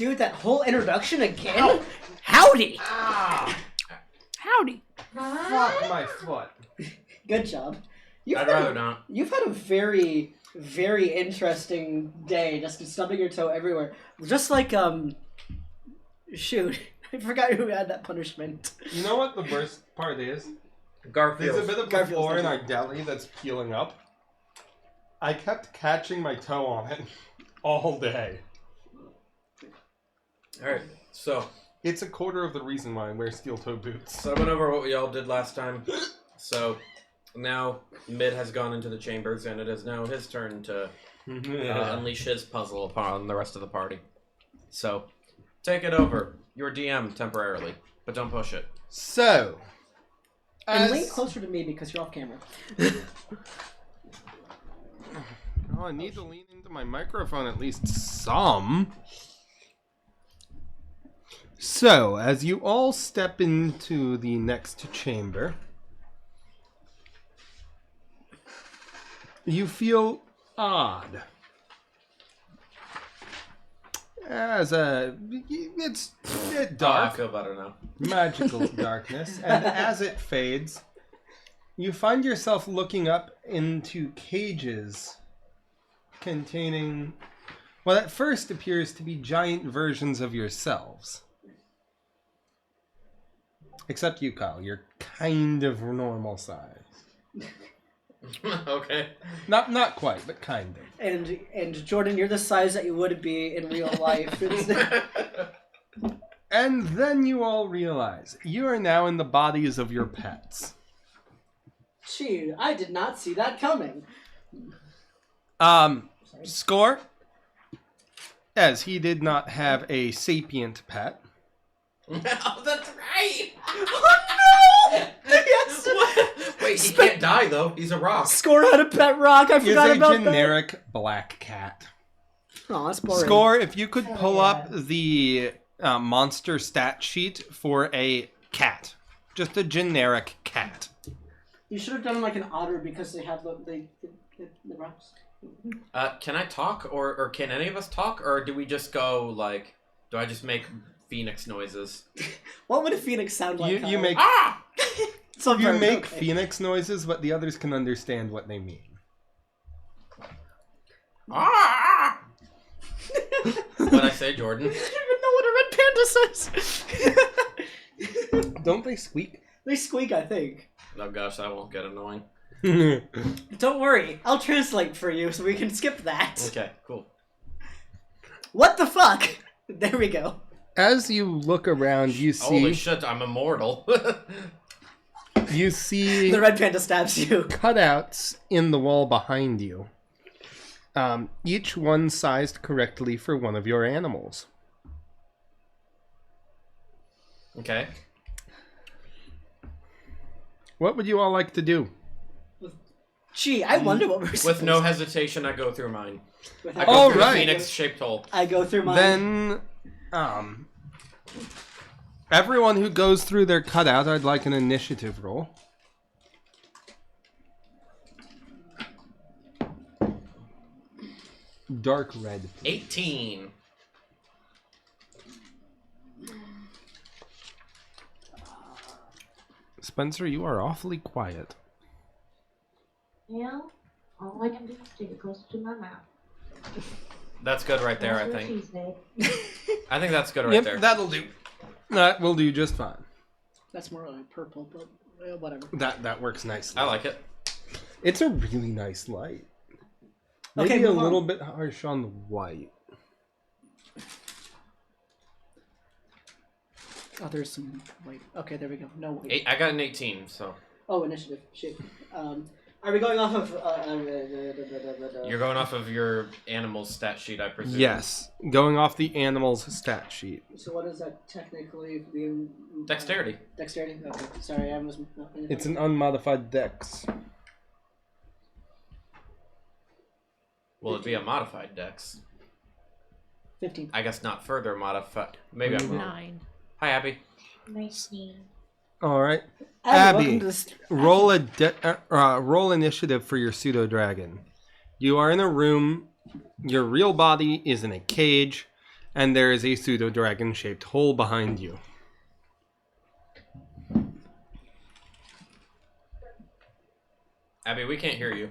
Dude, that whole introduction again? Ow. Howdy! Ah. Howdy. Fuck my foot. Good job. I'd rather not. You've had a very, very interesting day, just stubbing your toe everywhere. Just like, shoot, I forgot who had that punishment. You know what the worst part is? Garfield. There's a bit of the floor in our deli that's peeling up. I kept catching my toe on it all day. Alright, so. It's a quarter of the reason why I wear steel-toe boots. So I went over what we all did last time. So now Mid has gone into the chambers, and it is now his turn to unleash his puzzle upon the rest of the party. So take it over. Your DM temporarily, but don't push it. So. And lean closer to me because you're off camera. Oh, I need to lean into my microphone at least some. So, as you all step into the next chamber, you feel odd. It's dark. I feel better now. Magical darkness. And as it fades, you find yourself looking up into cages containing what at first appears to be giant versions of yourselves. Except you, Kyle. You're kind of normal size. Okay. Not quite, but kind of. And Jordan, you're the size that you would be in real life. And then you all realize you are now in the bodies of your pets. Gee, I did not see that coming. Score, as he did not have a sapient pet. Oh, that's right! Oh no! Yes! Wait, he can't die though. He's a rock. Score had a pet rock. I forgot about that. He's a generic black cat. Oh, that's boring. Score, if you could pull up the monster stat sheet for a cat. Just a generic cat. You should have done like an otter because they have the rocks. Can I talk, or can any of us talk, or do we just go like? Do I just make phoenix noises? What would a phoenix sound like? You make you make phoenix noises, but the others can understand what they mean. When I say Jordan, I don't even know what a red panda says. Don't they squeak? They squeak, I think. oh gosh, that won't get annoying. Don't worry, I'll translate for you so we can skip that. Okay, cool. What the fuck? There we go. As you look around, you see... Holy shit, I'm immortal. You see... The red panda stabs you. Cutouts in the wall behind you. Each one sized correctly for one of your animals. Okay. What would you all like to do? Gee, I wonder what we're supposed With no hesitation, I go through mine. I All go through right. the phoenix-shaped hole. I go through mine. Then, everyone who goes through their cutout, I'd like an initiative roll. Dark red. 18. Spencer, you are awfully quiet. Yeah, all I can do is take it closer to my mouth. That's good right there, I That's think. what she said. I think that's good right Yep, there. that'll do. That will do just fine. That's more like purple, but whatever. That works nicely. I like it. It's a really nice light. Okay, Maybe a move on. little bit harsh on the white. Oh, there's some white. Okay, there we go. No white. I got an 18, so. Oh, initiative. Shit. Are we going off of... You're going off of your animal stat sheet, I presume. Yes, going off the animal's stat sheet. So what is that technically? The Dexterity. Dexterity? Okay, sorry, I was... It's an unmodified dex. Will it be a modified dex? 15. I guess not further modified. Maybe I'm wrong. 9. Hi, Abby. 19. All right, welcome Abby, to this... roll roll initiative for your pseudo dragon. You are in a room. Your real body is in a cage, and there is a pseudo-dragon shaped hole behind you. Abby, we can't hear you.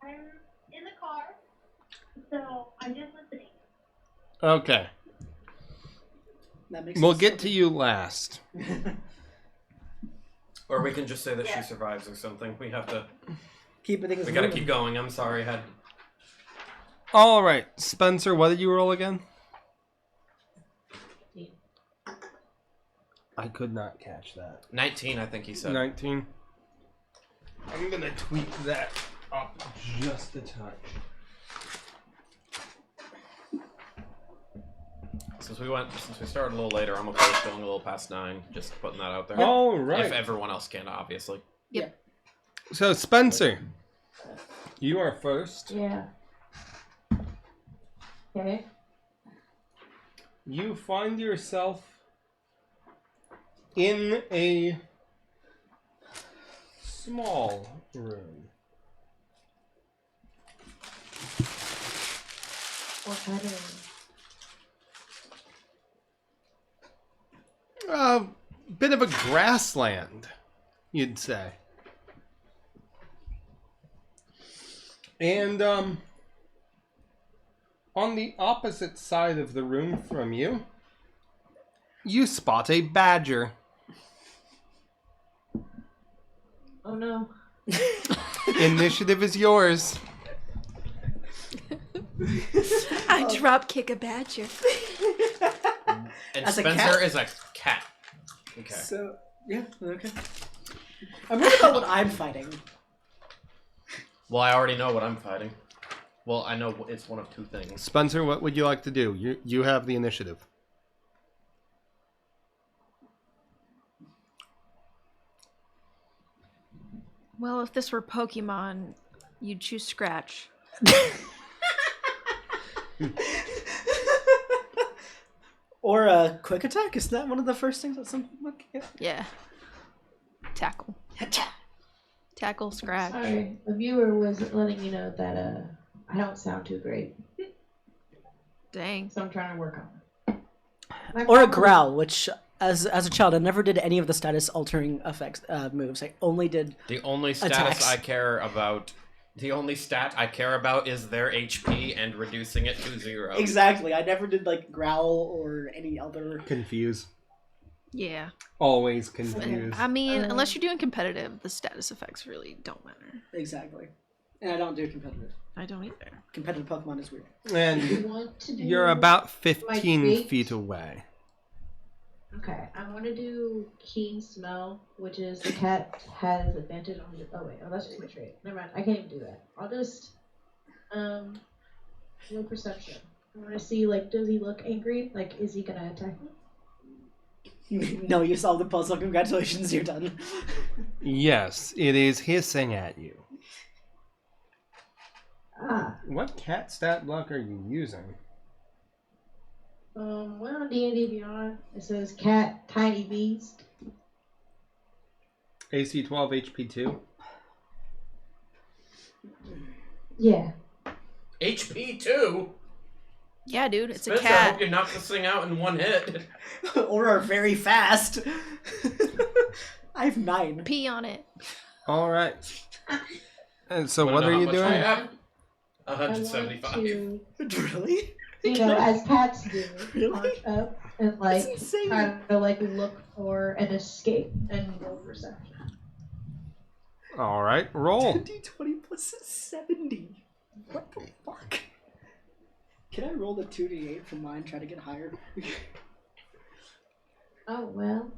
I'm in the car, so I'm just listening. Okay. That makes We'll sense. get to you last. Or we can just say that she survives or something. We have to. Keep things We gotta moving. keep going. I'm sorry, I had. All right, Spencer, what did you roll again? I could not catch that. 19, I think he said. 19. I'm gonna tweak that up just a touch. Since we started a little later, I'm okay with going a little past 9. Just putting that out there. All right. If everyone else can, obviously. So, Spencer, you are first. Yeah. Okay. You find yourself in a small room. What kind of... A bit of a grassland, you'd say. And on the opposite side of the room from you, you spot a badger. Oh no. Initiative is yours. I drop kick a badger. And As a Spencer cat? is a cat. Okay. So, yeah, okay. I'm worried about what I'm fighting. Well, I already know what I'm fighting. Well, I know it's one of two things. Spencer, what would you like to do? You have the initiative. Well, if this were Pokemon, you'd choose Scratch. Or a quick attack? Isn't that one of the first things that some... Yeah. Yeah. Tackle. Tackle, Scratch. Sorry, the viewer was letting me know that I don't sound too great, Dang. so I'm trying to work on it. My Or a problem- growl, which as a child I never did any of the status altering effects moves. I only did The only status Attacks. I care about... The only stat I care about is their HP and reducing it to 0. exactly. I never did like growl or any other. Confuse. Yeah. Always confuse. I mean, unless you're doing competitive, the status effects really don't matter. Exactly. And I don't do competitive. I don't either. Competitive Pokemon is weird. You And want to do... you're about 15 fate? feet away. Okay, I want to do keen smell, which is the cat has advantage on the... Oh wait, that's just my trait. Never mind, I can't even do that. I'll just... No perception. I want to see, like, does he look angry? Like, is he gonna attack me? No, you solved the puzzle. Congratulations, you're done. Yes, it is hissing at you. Ah. What cat stat block are you using? One on D&D Beyond, it says cat, tiny beast. AC 12, HP 2. Yeah. HP 2? Yeah, dude, it's Spencer, a I cat. hope you knock this thing out in one hit. Or are very fast. I have 9. Pee on it. All right. And so, Wanna what know are how you much I doing? have? I want 175. to, Really? you know, as cats do, Really? march up and, like, That's insane. try to, like, look for an escape and roll perception. All right, roll. D20 plus 70. What the fuck? Can I roll the 2d8 from mine? Try to get higher. Oh, well.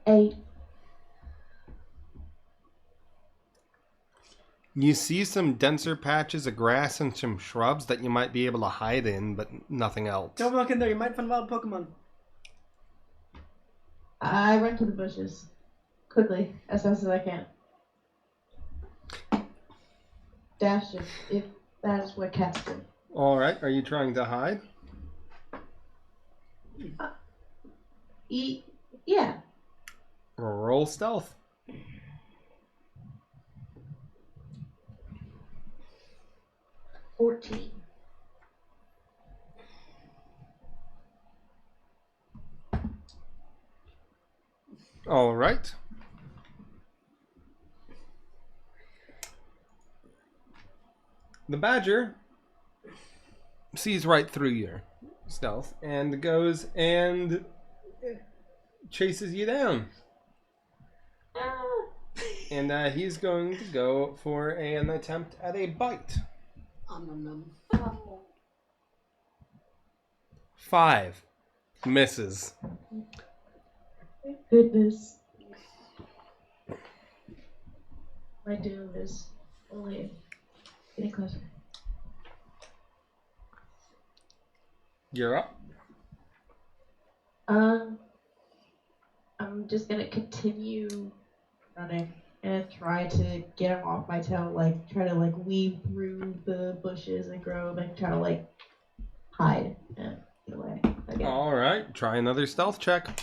8. You see some denser patches of grass and some shrubs that you might be able to hide in, but nothing else. Don't look in there. You might find wild Pokemon. I run to the bushes. Quickly, as fast as I can. Dash if that is what cats do. All right, are you trying to hide? Yeah. Roll stealth. 14. All right. The badger sees right through your stealth and goes and chases you down. And he's going to go for an attempt at a bite. 5. Misses. Thank goodness. My doom is only getting closer. You're up. I'm just gonna continue running and try to get him off my tail, like try to like weave through the bushes and grove and try to like hide and get away again. All right. Try another stealth check.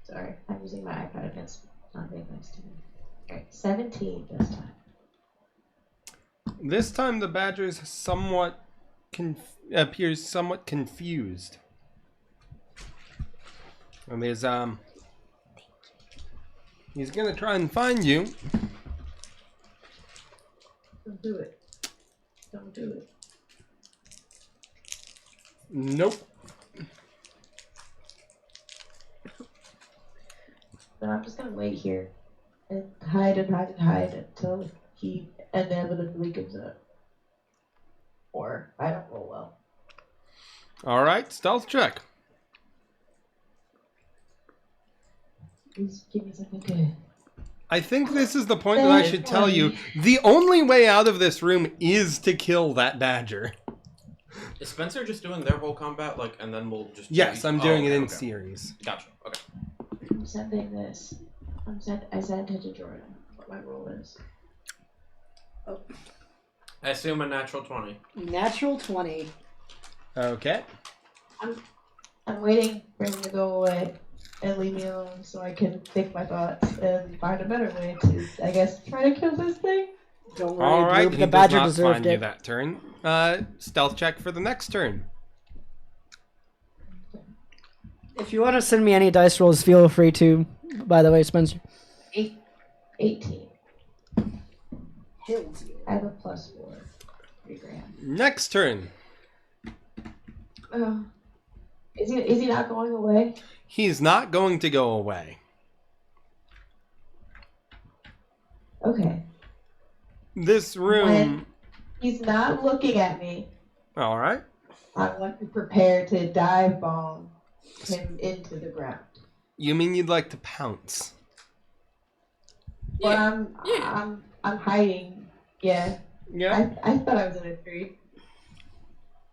Sorry, I'm using my iPad and it's not being nice to me. Alright, 17 this time. This time the badger's somewhat appears somewhat confused. And there's he's gonna try and find you. Don't do it. Don't do it. Nope. But I'm just gonna wait here and hide and hide and hide until he inevitably gives up. Or I don't roll well. All right, stealth check. Please give me something good. I think this is the point that I should tell you. The only way out of this room is to kill that badger. Is Spencer just doing their whole combat, like, and then we'll just... Yes, I'm doing it in okay. series. Gotcha, okay. I'm sending this. I sent it to Jordan. What my role is. Oh. I assume a natural 20. Natural 20. Okay. I'm waiting for him to go away and leave me alone so I can think my thoughts and find a better way to, I guess, try to kill this thing. Don't worry, All right, Bloop, he the badger does not deserved find you it. that turn. Stealth check for the next turn. If you want to send me any dice rolls, feel free to. By the way, Spencer. 18. Hills. I have a +4. 3 grand. Next turn. Oh. Is he not going away? He's not going to go away. Okay. This room... When he's not looking at me, All right. I want to prepare to dive bomb him into the ground. You mean you'd like to pounce? But I'm hiding. Yeah. Yeah. I thought I was in a tree.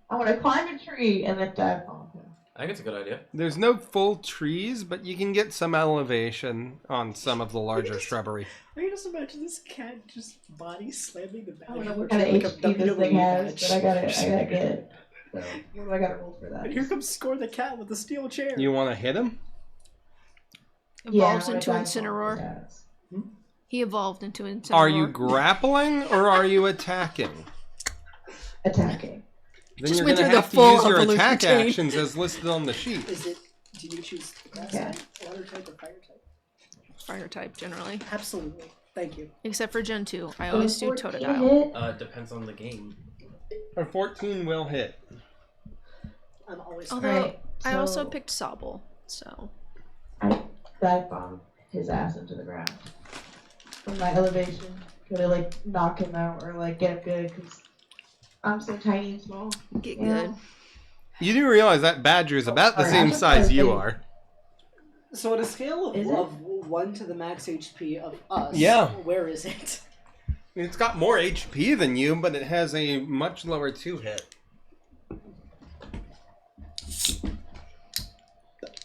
I want to climb a tree and then dive bomb him. I think it's a good idea. There's no full trees, but you can get some elevation on some of the larger shrubbery. I can just imagine this cat just body slamming the I don't know badger. what kind of like a HP this WWE thing has, match. but I gotta get it. So, what do I gotta roll for that? And here comes Score the cat with the steel chair. You want to hit him? Evolves I wanna into dive bomb Incineroar. his ass. He evolved into Incineroar. Are you grappling or are you attacking? Attacking. Then Just you're went going to through the have to full use your evolution attack chain. actions as listed on the sheet. Is it? Do you choose grass Yeah. type, water type, or fire type? Fire type generally. Absolutely. Thank you. Except for Gen 2. I always do 14 Totodile. hit. Depends on the game. A 14 will hit. I'm always. Although Alright, I also so- picked Sobble, so I dive bomb his ass into the ground. From my elevation. Gonna like knock him out or like get him good because I'm so tiny and small. get you know? good. You do realize that badger is about the sorry, same I'm size just you big. are. So on a scale of, Is it? 1 to the max HP of us, Yeah. where is it? It's got more HP than you, but it has a much lower 2 hit.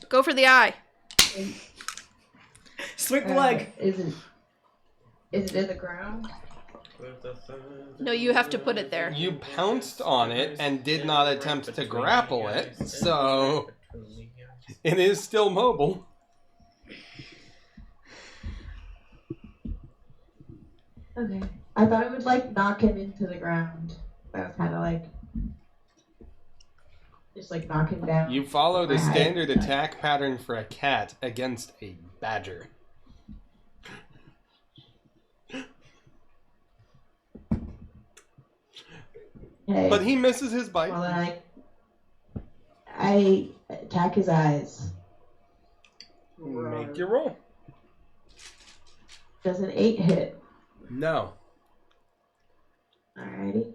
Go for the eye. Sweep the leg. Is it in the ground? No, you have to put it there. You pounced on it and did not attempt to grapple it, so... It is still mobile. Okay. I thought it would like knock him into the ground. That was kind of like just like knock him down. You follow the My height. standard attack pattern for a cat against a badger. Okay. But he misses his bite. Well, then I attack his eyes. Make your roll. Does an 8 hit? No. Alrighty.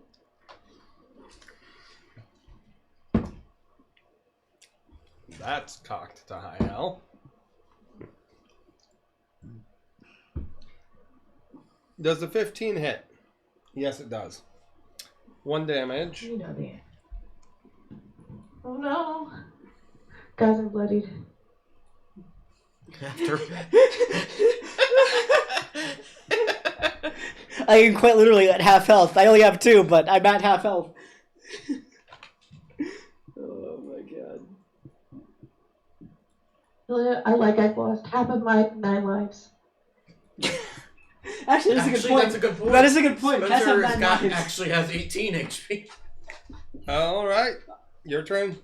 That's cocked to high L. Does the 15 hit? Yes, it does. 1 damage. You know the. Oh no! Guys are bloodied. After I am quite literally at half health. I only have 2, but I'm at half health. Oh my god. I've lost half of my 9 lives. Actually, that's a good point. That's a good point. That is a good point. Cats have Spencer bad Scott lives. actually has 18 HP. All right. Your turn.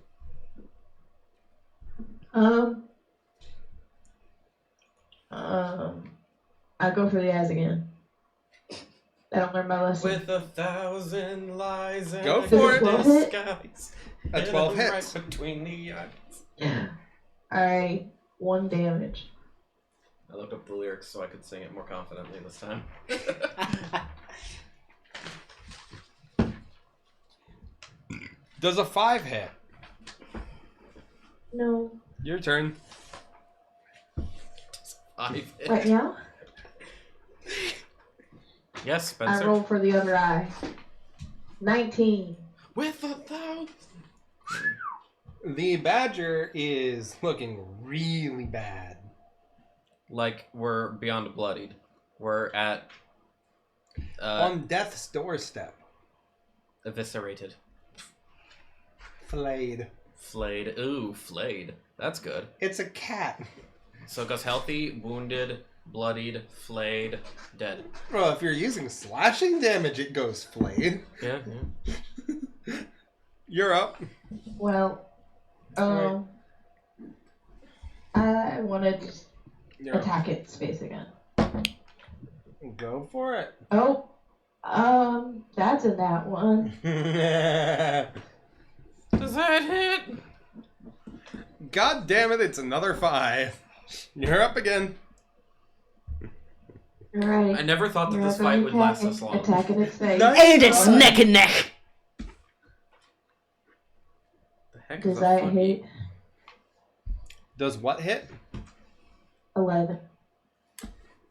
I go for the eyes again. I don't learn my lesson. With 1,000 lies and Go a for it. good disguise. A 12 Right hits. between the eyes. Alright, 1 damage. I looked up the lyrics so I could sing it more confidently this time. Does a 5 hit? No. Your turn. 5 hits. Right now? Yes, I Spencer. roll for the other eye. 19. With 1,000. The badger is looking really bad. Like, we're beyond bloodied. We're at On death's doorstep. eviscerated. Flayed. Flayed. Ooh, flayed. That's good. It's a cat. So it goes healthy, wounded, bloodied, flayed, dead. Well, if you're using slashing damage, it goes flayed. Yeah. You're up. Well, I want to just You're attack its face again. up. Go for it. Oh, that's in that one. Does that hit? God damn it, it's another 5. You're up again. Alright. I never thought that You're this up fight and would last attacking- this long. Attacking its face. Nice. And it's neck and neck. The heck is Does a that fucking- hit? Does what hit? 11.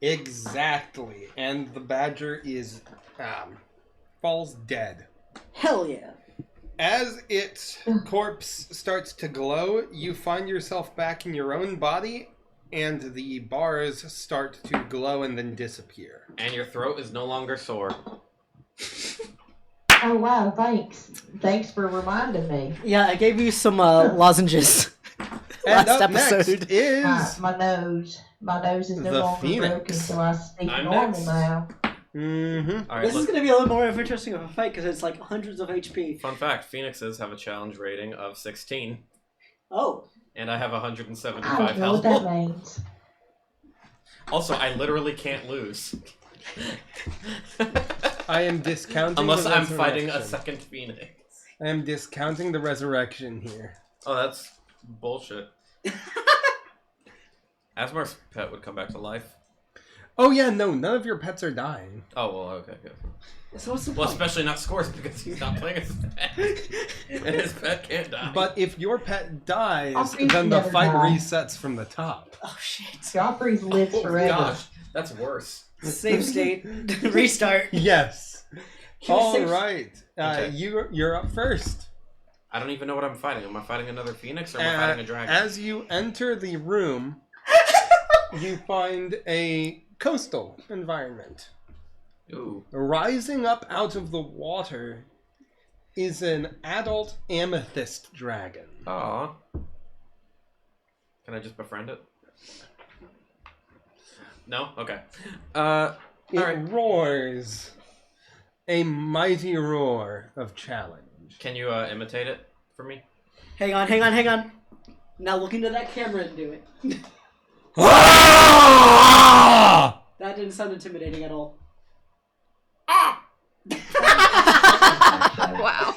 Exactly. And the badger is falls dead. Hell yeah. As its corpse starts to glow, you find yourself back in your own body, and the bars start to glow and then disappear. And your throat is no longer sore. Oh wow, thanks. Thanks for reminding me. Yeah, I gave you some lozenges And last up episode. next is My nose. My nose is no The longer Phoenix. broken, so I speak I'm normal next. now. Mm-hmm. All right. This is Look, going to be a little more interesting of a fight because it's like hundreds of HP. fun fact: Phoenixes have a challenge rating of 16, Oh. and I have I 175 don't know health. what that means. Also, I literally can't lose. I am discounting Unless the I'm fighting a resurrection. second Phoenix. I am discounting the resurrection here. Oh, that's bullshit. Asmar's pet would come back to life. Oh yeah, no, none of your pets are dying. Oh, well, okay, good. So what's the Well, point? especially not Scores because he's not playing his pet. And his pet can't die. But if your pet dies, Joffrey's then the never fight die. resets from the top. Oh shit. Joffrey's lives oh, forever. gosh, that's worse. Save state. Restart. Yes. Can I save- All right. Okay. You're up first. I don't even know what I'm fighting. Am I fighting another Phoenix or am I fighting a dragon? As you enter the room, you find a coastal environment. Ooh. Rising up out of the water is an adult amethyst dragon. Aw. Can I just befriend it? No? Okay. It Alright. roars. A mighty roar of challenge. Can you imitate it for me? Hang on. Now look into that camera and do it. Ah! That didn't sound intimidating at all. Wow.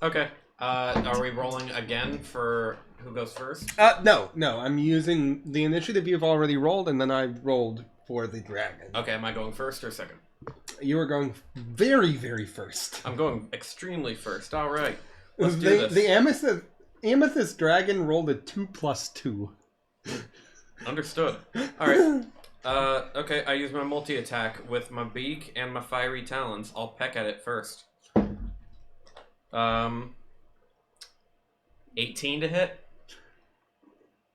Okay. Are we rolling again for who goes first? No. I'm using the initiative you've already rolled, and then I rolled for the dragon. Okay, am I going first or second? You were going very, very first. I'm going extremely first. All right. Let's do this. The amethyst dragon rolled a 2+2. Understood. All right. Okay, I use my multi-attack with my beak and my fiery talons. I'll peck at it first. 18 to hit.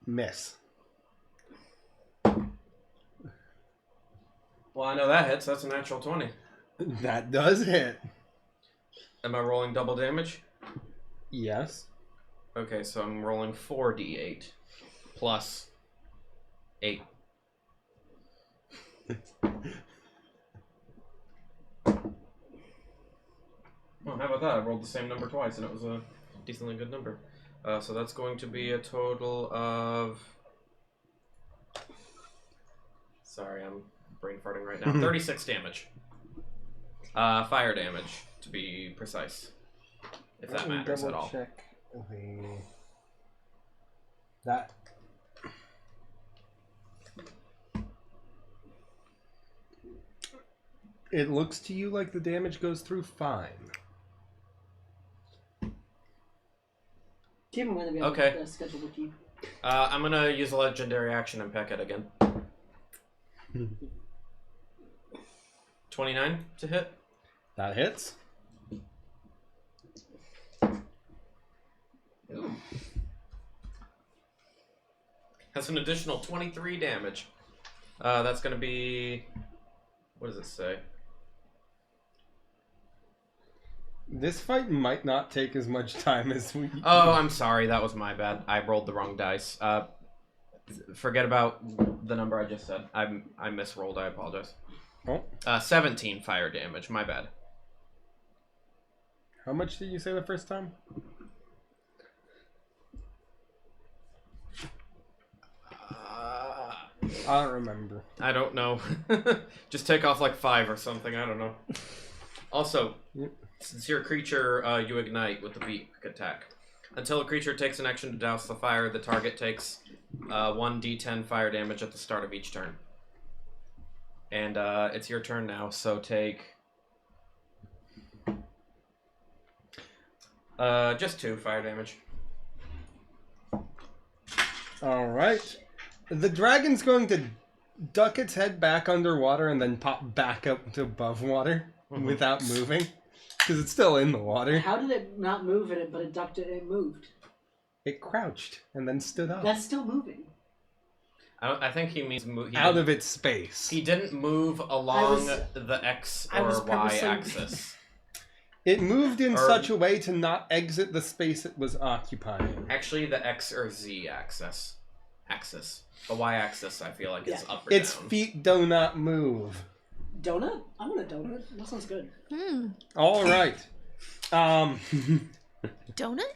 Miss. Well, I know that hits. That's a natural 20. That does hit. Am I rolling double damage? Yes. Okay, so I'm rolling 4d8 plus 8. Oh, how about that? I rolled the same number twice, and it was a decently good number. So that's going to be a total of... Sorry, I'm brain farting right now. 36 damage. Fire damage, to be precise. If that matters at all. Check that. It looks to you like the damage goes through fine. Keep in mind that we have Okay. a schedule with you. I'm gonna use a legendary action and peck it again. 29 to hit. That hits. Ooh. That's an additional 23 damage. That's gonna be... What does it say? This fight might not take as much time as we... Oh, I'm sorry. That was my bad. I rolled the wrong dice. Forget about the number I just said. I misrolled. I apologize. Oh. 17 fire damage. My bad. How much did you say the first time? I don't remember. I don't know. Just take off like 5 or something. I don't know. Also, since you're a creature, you ignite with the beak attack. Until a creature takes an action to douse the fire, the target takes 1d10 fire damage at the start of each turn. And it's your turn now, so take... just 2 fire damage. Alright. The dragon's going to duck its head back underwater and then pop back up to above water without moving. Because it's still in the water. How did it not move in it, but it ducked it and it moved? It crouched and then stood up. That's still moving. I think he means move out of its space. He didn't move along the X or Y axis. It moved in such a way to not exit the space it was occupying. Actually, the X or Z axis. The Y axis, I feel like, is up or its down. feet do not move. Donut? I want a donut. That sounds good. All right. Donut?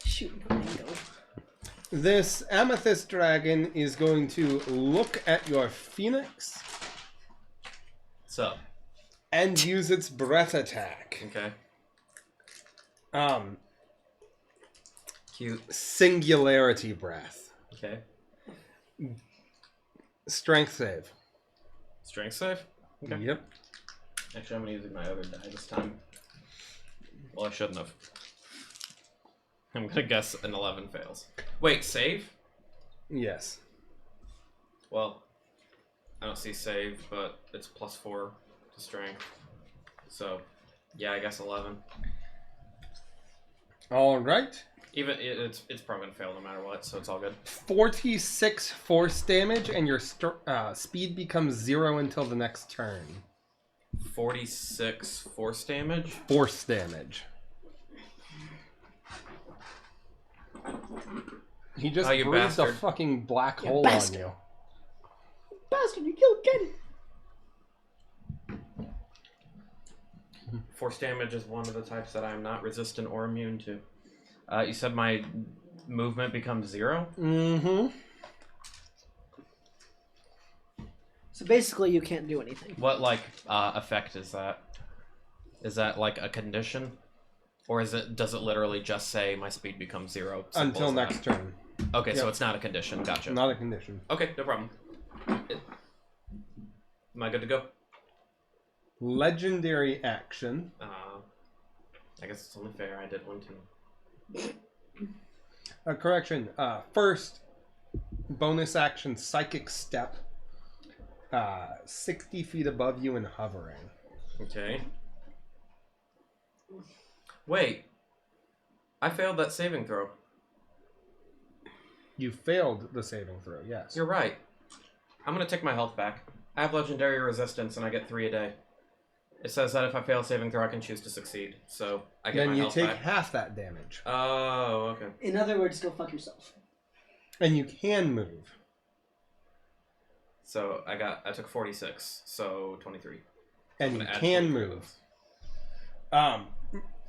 Shoot, no mango. This amethyst dragon is going to look at your phoenix. So. And use its breath attack. Okay. Cute. Singularity breath. Okay. Strength save. Strength save? Okay. Yep. Actually, I'm going to use my other die this time. Well, I shouldn't have. I'm going to guess an 11 fails. Wait, save? Yes. Well, I don't see save, but it's +4 to strength. So, yeah, I guess 11. All right. Even it's probably gonna fail no matter what, so it's all good. 46 force damage, and your speed becomes 0 until the next turn. 46 force damage. Force damage. He just Oh, you breathed a bastard. fucking black You hole bastard. on you. Bastard, you killed Kenny. Force damage is one of the types that I'm not resistant or immune to. You said my movement becomes 0? Mm-hmm. So basically, you can't do anything. What, like, effect is that? Is that, like, a condition? Or does it literally just say my speed becomes 0? Simple Until as that? next turn. Okay, so Yep. it's not a condition. Gotcha. Not a condition. Okay, no problem. Am I good to go? Legendary action. I guess it's only fair. I did one too. Correction. First, bonus action, psychic step. 60 feet above you and hovering. Okay. Wait. I failed that saving throw. You failed the saving throw, yes. You're right. I'm gonna take my health back. I have legendary resistance and I get 3 a day. It says that if I fail a saving throw, I can choose to succeed. So I get Then my you health take back. half that damage. Oh, okay. In other words, go fuck yourself. And you can move. So I took 46, so 23. And I'm you gonna add can 23. move.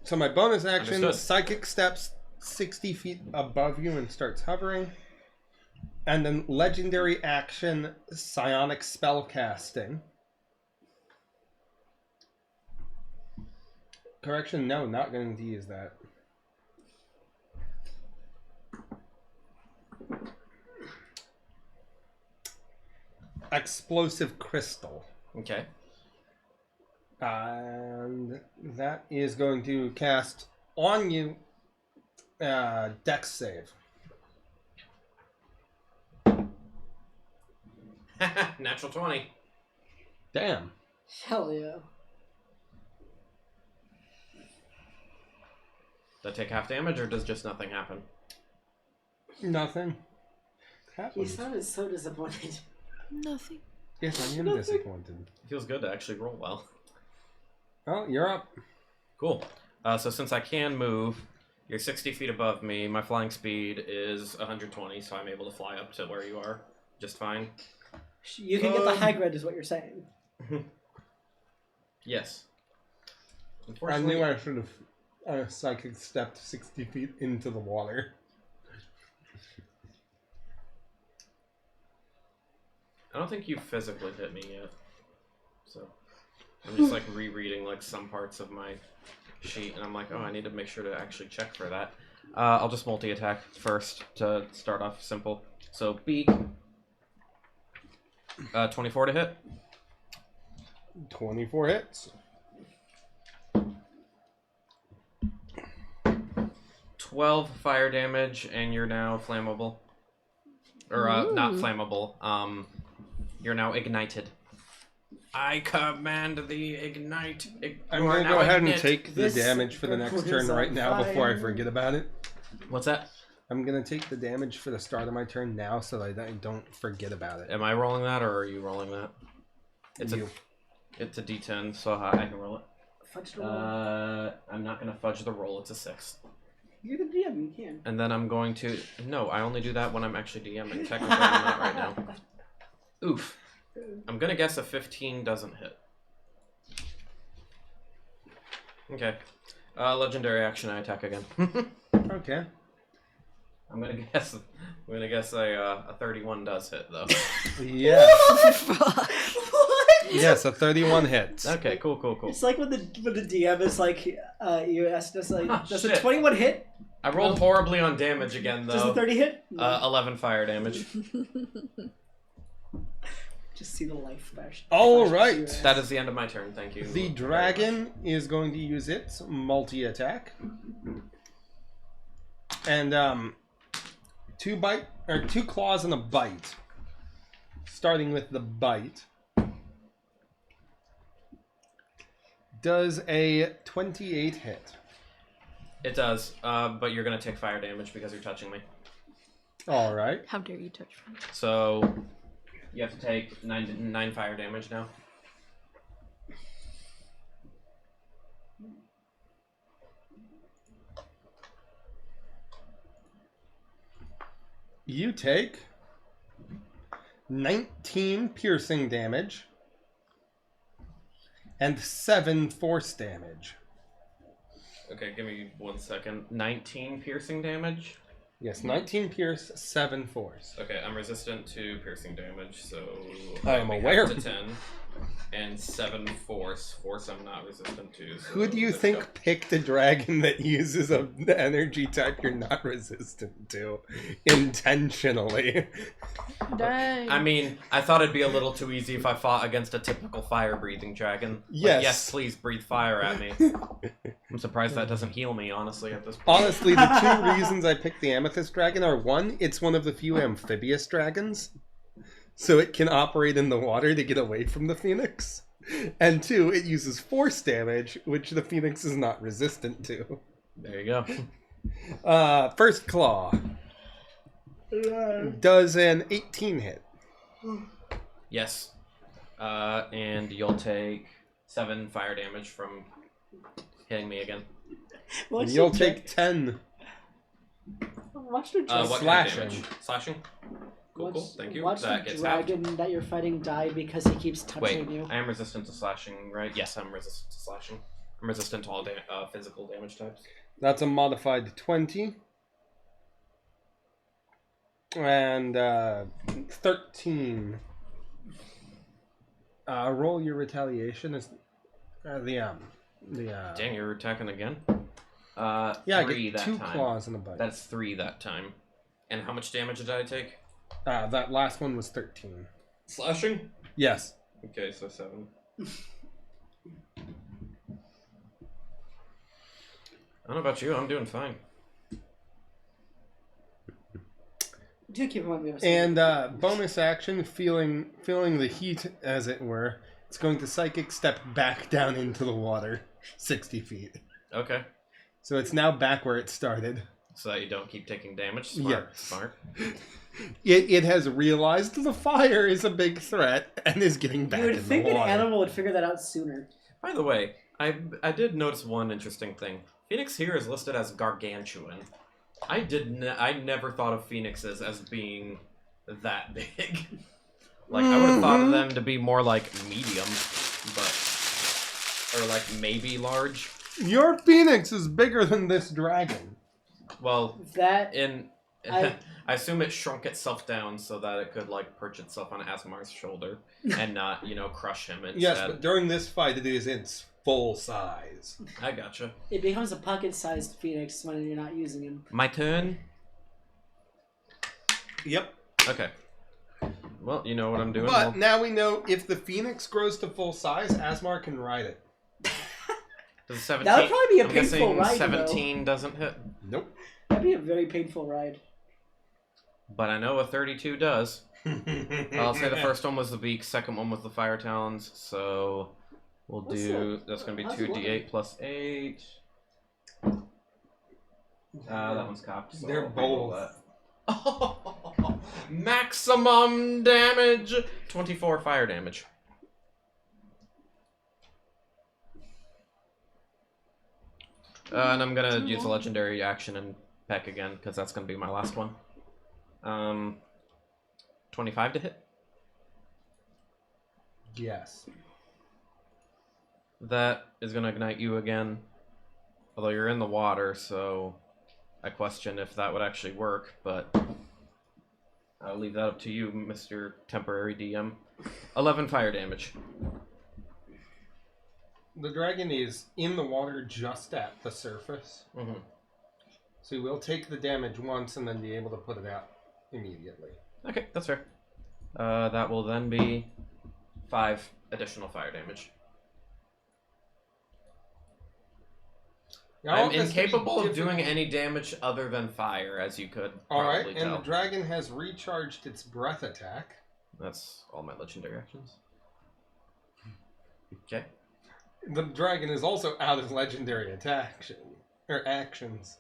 So my bonus action, Understood. psychic steps 60 feet above you and starts hovering. And then legendary action, psionic spellcasting. Correction, no, not going to use that. Explosive crystal. Okay. And that is going to cast on you Dex save. Natural 20. Damn. Hell yeah. Does that take half damage or does just nothing happen? Nothing. He Happens. sounded so disappointed. Nothing. Yes, I am disappointed. It feels good to actually roll well. Well, you're up. Cool. So since I can move, you're 60 feet above me. My flying speed is 120, so I'm able to fly up to where you are just fine. You can get the high ground, is what you're saying. Yes. I Unfortunately, knew I should have psychic stepped 60 feet into the water. I don't think you physically hit me yet. So I'm just like rereading like some parts of my sheet, and I'm like, oh, I need to make sure to actually check for that. I'll just multi-attack first to start off simple. So beak. 24 to hit. 24 hits. 12 fire damage, and you're now flammable. Or, not flammable. You're now ignited. I command the ignite. I'm You are going to now go ahead and ignit. take the This damage for the girl next is turn on right now before I fire. forget about it. What's that? I'm going to take the damage for the start of my turn now so that I don't forget about it. Am I rolling that, or are you rolling that? It's You. It's a D10, so I can roll it. Fudge the roll. I'm not gonna fudge the roll. It's a 6. You're the DM, you can. And then I'm going to... No, I only do that when I'm actually DMing. Technically, I'm not right now. Oof. I'm gonna guess a 15 doesn't hit. Okay. Legendary action, I attack again. Okay. I'm gonna guess a 31 does hit, though. Yeah. What? Yes, a 31 hits. Okay, cool. It's like when the DM is like, you asked us like, does a Shit. 21 hit? I rolled horribly on damage again, Does though. a 30 hit? 11 fire damage. Just see the life flash. All flash right. through your ass. That is the end of my turn, thank you. The very dragon is going to use its multi-attack. And two claws and a bite. Starting with the bite. Does a 28 hit? It does, but you're gonna take fire damage because you're touching me. All right. How dare you touch me? So you have to take 9 fire damage now. You take 19 piercing damage and 7 force damage. Okay, give me 1 second. 19 piercing damage. Yes, 19 pierce, 7 force. Okay, I'm resistant to piercing damage, so I am we aware. have to 10 and 7 force. Force I'm not resistant to. So Who do you let's think go. picked a dragon that uses an energy type you're not resistant to intentionally? Dang. I mean, I thought it'd be a little too easy if I fought against a typical fire-breathing dragon. Yes. Like, yes, please breathe fire at me. I'm surprised that doesn't heal me, honestly, at this point. Honestly, the 2 reasons I picked the amethyst dragon are 1, it's one of the few amphibious dragons, so it can operate in the water to get away from the phoenix. And 2, it uses force damage, which the phoenix is not resistant to. There you go. First claw. Does an 18 hit? Yes. And you'll take 7 fire damage from hitting me again. What's You'll the take 10. Watch the What kind of Slashing. damage? Slashing? Cool, cool. Thank you. Watch That the gets dragon that you're fighting die because he keeps halved. Wait, touching you. I am resistant to slashing, right? Yes, I'm resistant to slashing. I'm resistant to all physical damage types. That's a modified 20. And 13. Roll your retaliation is Dang, you're attacking again? yeah, I 3 get that 2 time. claws and a bite. That's 3 that time. And how much damage did I take? That last one was 13. Slashing? Yes. Okay, so 7. I don't know about you, I'm doing fine. Do keep on me. And bonus action, feeling the heat, as it were, it's going to psychic step back down into the water, 60 feet. Okay. So it's now back where it started. So that you don't keep taking damage? Smart. Yes. Smart. It has realized the fire is a big threat and is getting back You would in think the an water. animal would figure that out sooner. By the way, I did notice one interesting thing. Phoenix here is listed as gargantuan. I never thought of phoenixes as being that big. Like, I would have thought of them to be more like medium, or like maybe large. Your phoenix is bigger than this dragon. Well, That I assume it shrunk itself down so that it could like perch itself on Asmar's shoulder and not, crush him instead. Yes, but during this fight, it is its full size. I gotcha. it becomes a pocket-sized phoenix when you're not using him. My turn. Yep. Okay. Well, you know what I'm doing. But now we know if the phoenix grows to full size, Asmar can ride it. Does 17, That would probably be a I'm painful guessing ride, 17 doesn't hit. Nope. That'd be a very painful ride. But I know a 32 does. I'll say the first one was the beak, second one was the fire talons, so we'll What's do, that? that's going to be How's 2d8 plus 8. That one's cocked. So They're I'll roll both. that. Maximum damage! 24 fire damage. And I'm going to use a legendary action and peck again, because that's going to be my last one. 25 to hit. Yes. That is going to ignite you again. Although you're in the water, so I question if that would actually work, but I'll leave that up to you, Mr. Temporary DM. 11 fire damage. The dragon is in the water just at the surface. Mm-hmm. So he will take the damage once and then be able to put it out immediately. Okay, that's fair. That will then be 5 additional fire damage. Now, I I'm want this to be incapable of difficult. doing any damage other than fire, as you could Alright, probably and tell. the dragon has recharged its breath attack. That's all my legendary actions. Okay. The dragon is also out of legendary actions.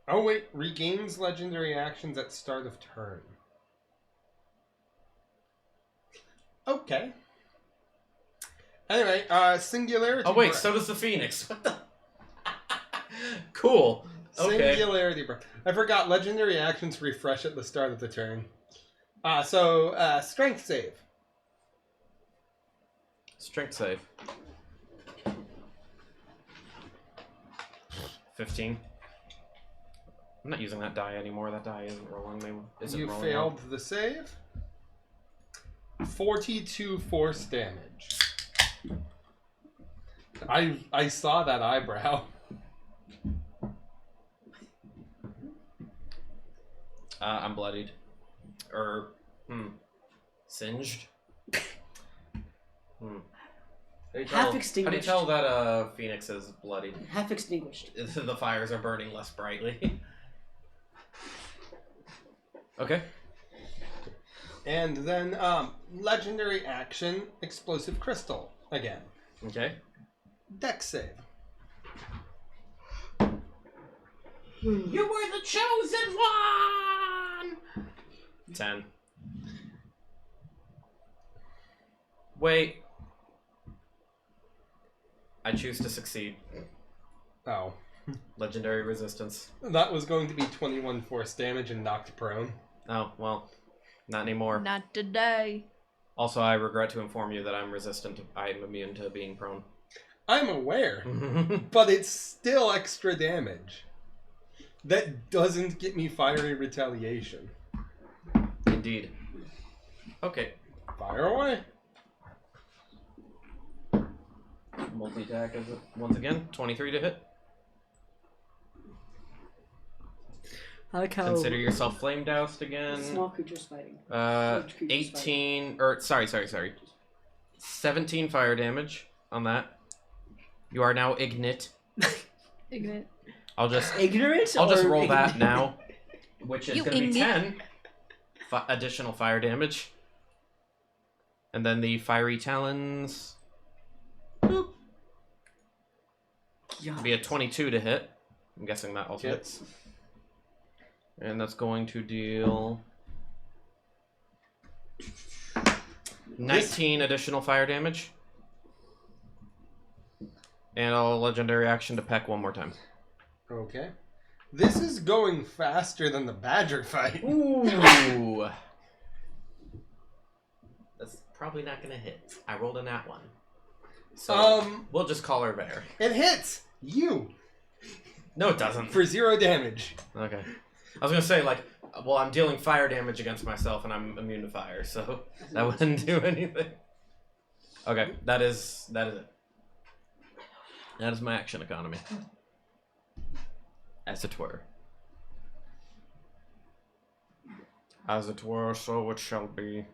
Oh wait, regains legendary actions at start of turn. Okay. Anyway, singularity. Oh wait, breath. so does the phoenix. What the? Cool. Okay. Singularity break. I forgot legendary actions refresh at the start of the turn. Strength save. Strength save. 15. I'm not using that die anymore. That die isn't rolling. You failed the save. 42 force damage. I saw that eyebrow. I'm bloodied. Singed? Half How extinguished. do you tell that Phoenix is bloodied? Half extinguished. The fires are burning less brightly. Okay. And then legendary action, explosive crystal again. Okay. Dex save. You were the chosen one! 10. Wait. I choose to succeed. Oh. Legendary resistance. That was going to be 21 force damage and knocked prone. Oh, well. Not anymore. Not today. Also, I regret to inform you that I'm immune to being prone. I'm aware, but it's still extra damage. That doesn't get me fiery retaliation. Indeed. Okay. Fire away. Multi-attack is once again 23 to hit. I like how Consider yourself flame doused again. small creatures fighting. 18 or sorry. 17 fire damage on that. You are now ignite. Ignorant. I'll just Ignorant? roll or that ignorant? now, which is You going to be ignite. 10 additional fire damage. And then the fiery talons God. be a 22 to hit. I'm guessing that also hits. And that's going to deal 19 additional fire damage. And a legendary action to peck one more time. Okay. This is going faster than the badger fight. Ooh. That's probably not going to hit. I rolled a nat one. So we'll just call her Bear. It hits you No, it doesn't. for 0 damage. Okay. I was going to say, like, well, I'm dealing fire damage against myself and I'm immune to fire, so that wouldn't do anything. Okay, that is it. That is my action economy. As it were. As it were, so it shall be.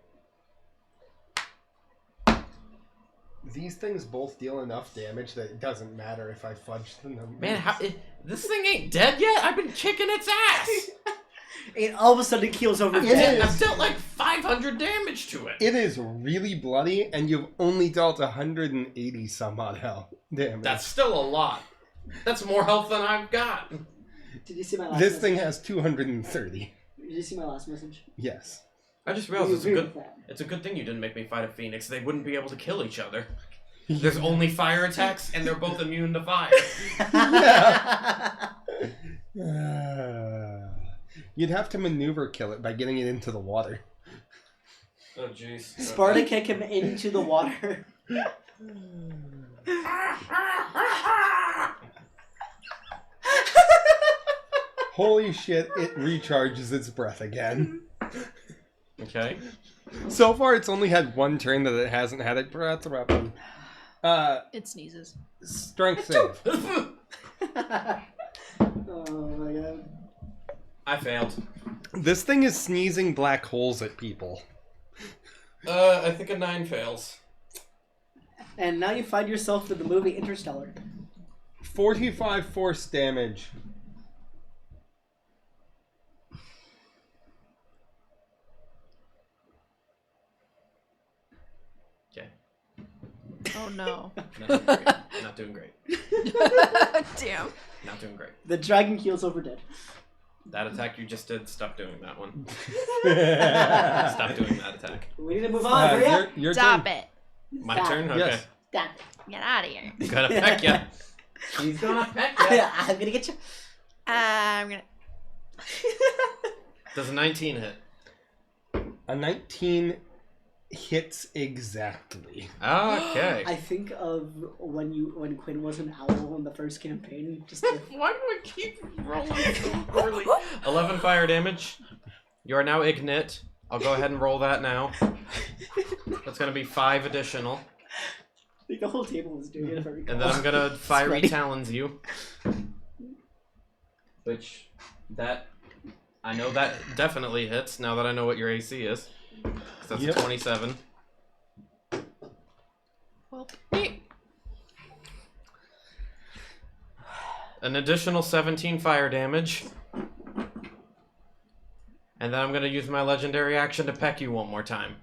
These things both deal enough damage that it doesn't matter if I fudge the numbers. Man, this thing ain't dead yet? I've been kicking its ass! It all of a sudden keels over It dead. is. I've dealt like 500 damage to it. It is really bloody, and you've only dealt 180 some odd health damage. That's still a lot. That's more health than I've got. Did you see my last This message? thing has 230. Did you see my last message? Yes. I just realized You agree with that? it's a good thing you didn't make me fight a phoenix. They wouldn't be able to kill each other. There's only fire attacks, and they're both immune to fire. You'd have to maneuver kill it by getting it into the water. Oh, jeez. Sparta kick him into the water. Holy shit, it recharges its breath again. Okay. So far, it's only had one turn that it hasn't had it breath weapon. It sneezes. Strength save. Oh my god. I failed. This thing is sneezing black holes at people. I think a 9 fails. And now you find yourself in the movie Interstellar. 45 force damage. Okay. Oh no. Not doing great. Damn. Not doing great. The dragon keels over dead. That attack you just did, stop doing that one. Stop Stop doing that attack. We need to move on. Hurry up. your Stop turn. it. My Stop. turn? Okay. Yes. Stop. Get out of here. Gonna peck ya. He's gonna peck ya. I'm gonna get you. I'm gonna. Does a 19 hit? A 19 hits exactly. Okay. I think of when Quinn was an owl in the first campaign. Just to... Why do I keep rolling so poorly? 11 fire damage. You are now ignite. I'll go ahead and roll that now. That's going to be 5 additional. I think the whole table is doing it if I recall. And then I'm going to fiery Sweaty. talons you. Which, I know that definitely hits now that I know what your AC is. 'Cause that's Yep. a 27. Well, An additional 17 fire damage. And then I'm going to use my legendary action to peck you one more time.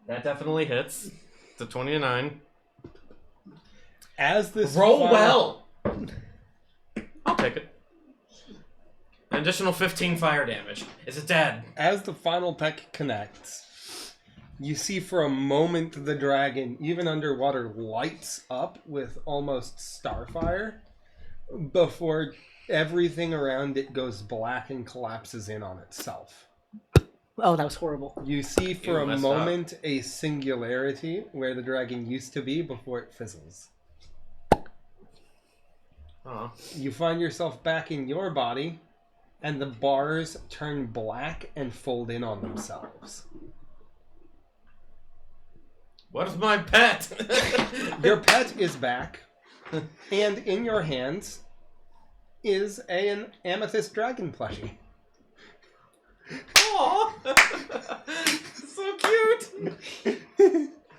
That definitely hits. It's a 29. As this Roll final- well! I'll take it. An additional 15 fire damage. Is it dead? As the final peck connects, you see for a moment the dragon, even underwater, lights up with almost starfire before everything around it goes black and collapses in on itself. Oh, that was horrible. You see for You a messed moment a singularity where the dragon used to be before it fizzles. Oh. You find yourself back in your body, and the bars turn black and fold in on themselves. What is my pet? Your pet is back, and in your hands is an amethyst dragon plushie. Aw! So cute!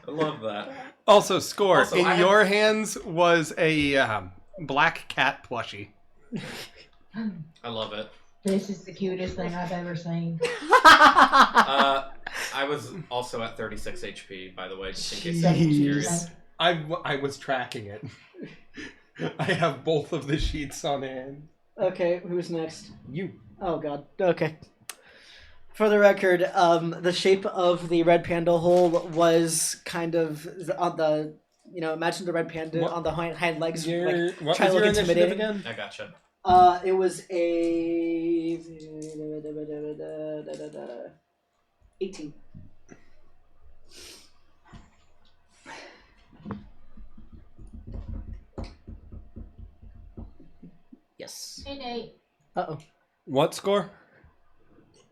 I love that. Also, Score, Also, in I have- your hands was a black cat plushie. I love it. This is the cutest thing I've ever seen. I was also at 36 HP, by the way, just in case Jeez. anyone was curious. I was tracking it. I have both of the sheets on hand. Okay, who's next? You. Oh god. Okay. For the record, the shape of the red panda hole was kind of on the, imagine the red panda What? on the hind legs, What was trying to your look initiative intimidating. again? I gotcha. It was a 18. Yes. Hey, Nate. Uh-oh. What Score?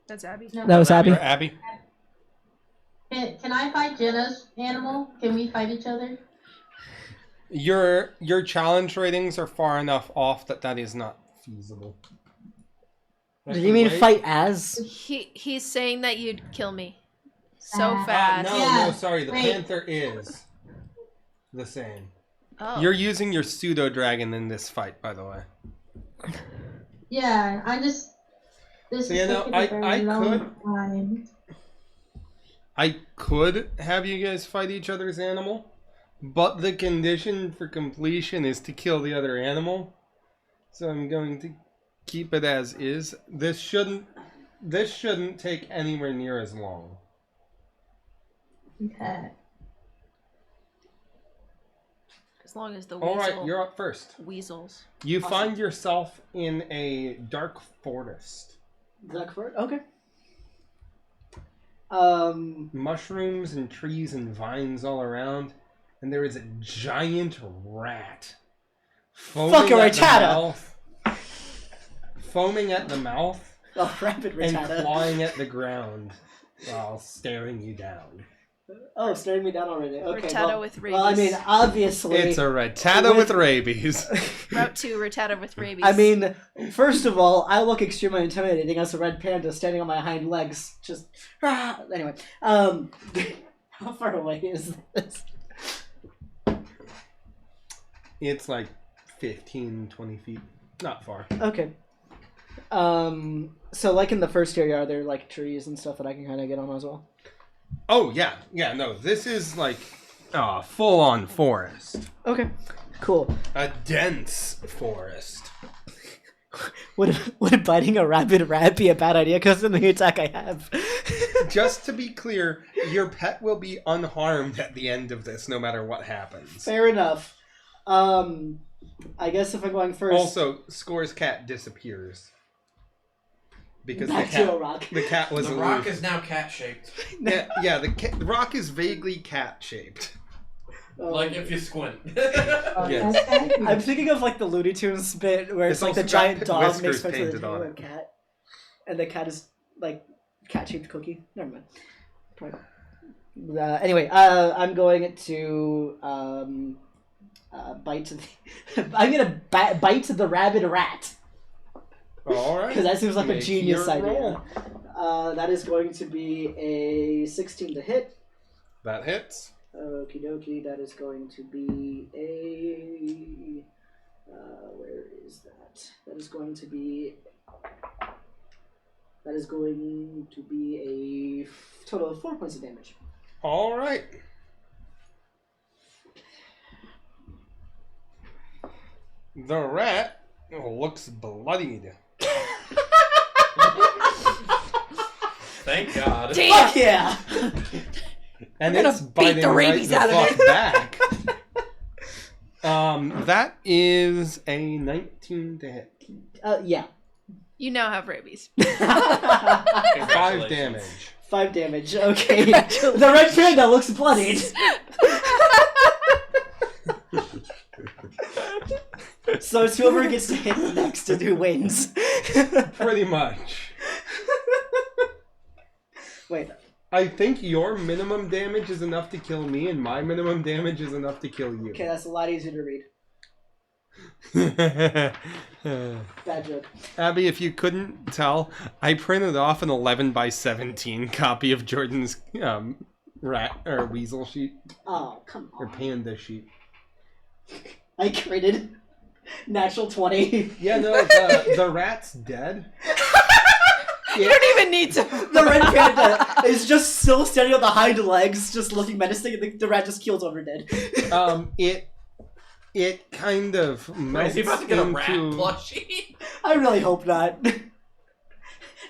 that's Abby. No. That was Abby. Or Abby? Can I fight Jenna's animal? Can we fight each other? Your challenge ratings are far enough off that is not feasible. Do you mean Wait. fight as? He's saying that you'd kill me so Ah, fast. No, Yeah, sorry. The wait. panther is the same. Oh. You're using your pseudo dragon in this fight, by the way. Yeah, I just. This So, is yeah, no, taking a very I long time. I could have you guys fight each other's animal, but the condition for completion is to kill the other animal. So I'm going to keep it as is. This shouldn't take anywhere near as long. Okay. As long as the All weasel right, you're up first. weasels. You Awesome. find yourself in a dark forest. Black Fort? Okay. Mushrooms and trees and vines all around, and there is a giant rat. Fucking at the Rattata! mouth, foaming at the mouth Oh, rapid and Rattata. clawing at the ground while staring you down. Oh, staring me down already. Okay. Rattata with rabies. Well, I mean, obviously. It's a Rattata with rabies. Route 2, Rattata with rabies. I mean, first of all, I look extremely intimidating as a red panda standing on my hind legs. Just anyway. How far away is this? It's like 15, 20 feet. Not far. Okay. So like in the first area, are there like trees and stuff that I can kind of get on as well? Oh, yeah. Yeah, no, this is like full-on forest. Okay. Cool. A dense forest. Would biting a rabid rat be a bad idea? Because in the attack I have. Just to be clear, your pet will be unharmed at the end of this, no matter what happens. Fair enough. I guess if I'm going first. Also, Score's cat disappears. Because back to a rock. the cat was The aloof. rock is now cat-shaped. Yeah, the rock is vaguely cat-shaped. Like if you squint. Yes. I'm thinking of like the Looney Tunes bit where it's like the also giant got dog makes whiskers fun of the painted on tail it. of cat, and the cat is like cat-shaped cookie. Never mind. Anyway, I'm going to bite to the. I'm gonna bite to the rabid rat. All right. Because that seems like a Make genius your idea. roll. That is going to be a 16 to hit. That hits. Okie dokie, that is going to be a... where is that? That is going to be a total of 4 points of damage. All right. The rat looks bloodied. Thank God. Fuck yeah! And We're it's gonna beat biting the right rabies the out of fuck it. back. That is a 19 to hit. Yeah. You now have rabies. 5 Congratulations. damage. 5 damage, okay. The red panda looks bloodied. So it's whoever gets to hit next and who wins. Pretty much. Wait. I think your minimum damage is enough to kill me, and my minimum damage is enough to kill you. Okay, that's a lot easier to read. Bad joke. Abby, if you couldn't tell, I printed off an 11 by 17 copy of Jordan's rat or weasel sheet Oh, come or on. panda sheet. I critted. Natural 20. Yeah, no, the rat's dead. You don't even need to. The red panda is just still standing on the hind legs, just looking menacing, and the rat just keels over dead. It kind of Wait, melts is he about to get a rat into... plushie? I really hope not.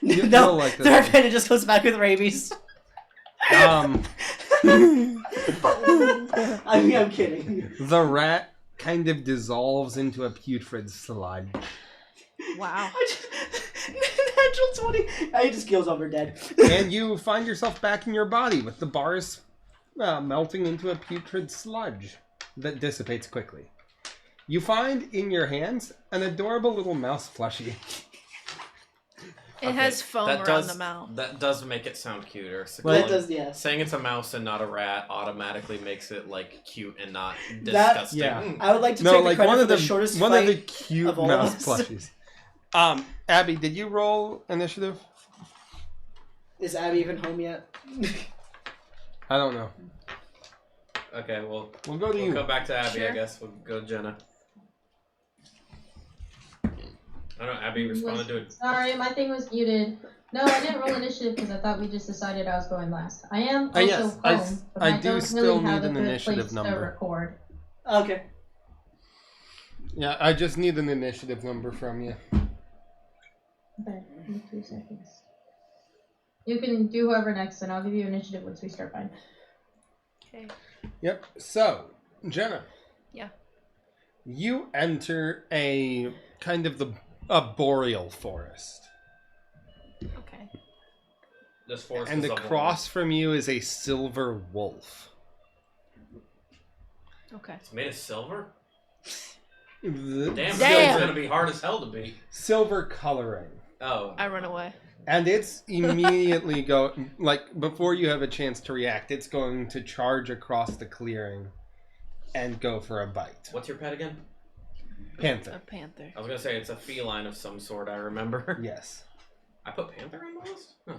You'll No, like the this red one. panda just comes back with rabies. I mean, I'm kidding. The rat kind of dissolves into a putrid sludge. Wow. Natural 20. He just keels over dead. And you find yourself back in your body with the bars melting into a putrid sludge that dissipates quickly. You find in your hands an adorable little mouse plushie. It has foam around the mouth. That does make it sound cuter. So That does, yes. Saying it's a mouse and not a rat automatically makes it like cute and not That- disgusting. yeah. I would like to No, take the like credit one for of the shortest one fight. of the cute of all mouse of us. plushies. Abby, did you roll initiative? Is Abby even home yet? I don't know. Okay, well, We'll go to we'll you. go back to Abby, I Sure. guess. We'll go to Jenna. I don't know, Abby responded to it. Sorry, my thing was muted. No, I didn't roll initiative because I thought we just decided I was going last. I am also yes, home, but I I do don't still really have need a an good initiative place number. to record. Okay. Yeah, I just need an initiative number from you. Okay, give me 2 seconds. You can do whoever next, and I'll give you initiative once we start fighting. Okay. Yep. So, Jenna. Yeah. You enter a kind of a boreal forest. Okay. This forest And is across from you is a silver wolf. Okay. It's made of silver? The Damn, Damn. it's gonna be hard as hell to beat. silver coloring. Oh. I run away. And it's immediately before you have a chance to react, it's going to charge across the clearing and go for a bite. What's your pet again? A Panther. panther. I was gonna say it's a feline of some sort, I remember. Yes. I put panther on the list? Huh.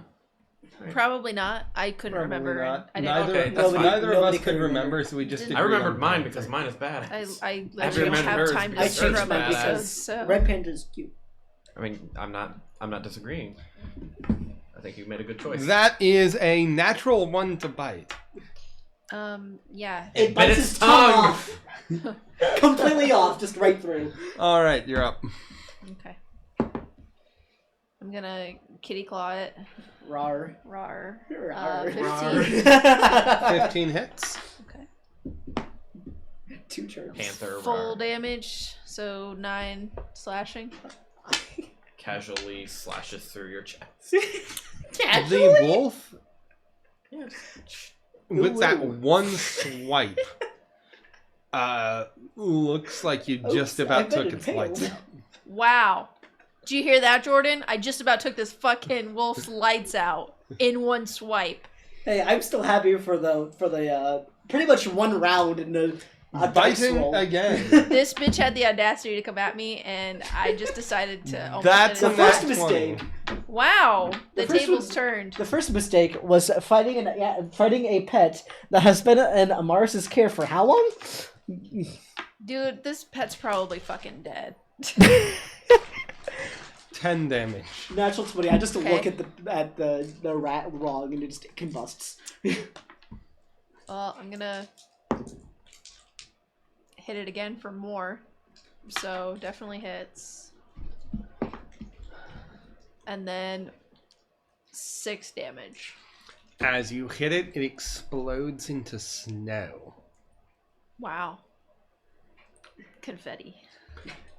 Probably not. I couldn't Probably remember. not. I didn't. Neither, Okay, that's fine. neither of Nobody us could could remember. remember, so we just I I agreed remembered on mine Panther. because mine is I badass. literally remembered don't have hers time to because I It's changed describe mine badass. because so. red panda's cute. I mean, I'm not disagreeing. I think you made a good choice. That is a natural one to bite. Yeah. It bit bites its his tongue tongue. off. Completely off, just right through. All right, you're up. Okay. I'm gonna kitty claw it. Rar. Rar. Rar. 15. 15 hits. Okay. 2 turns. Panther Full roar. damage, so 9 slashing. Casually slashes through your chest. The wolf, Yeah. with that one swipe, looks like you just Oops, about I've been took its impaled. lights out. Wow. Did you hear that, Jordan? I just about took this fucking wolf's lights out in one swipe. Hey, I'm still happy for the pretty much 1 round in the dice Biting roll. again. This bitch had the audacity to come at me, and I just decided to almost That's hit The it. a first nat mistake. 20. Wow, the The first tables one- turned. The first mistake was fighting a pet that has been in Amaris's care for how long? Dude, this pet's probably fucking dead. 10 damage. Natural 20. I just Okay. look at the rat wrong and it just combusts. Well, I'm gonna hit it again for more. So definitely hits. And then 6 damage. As you hit it, it explodes into snow. Wow. Confetti.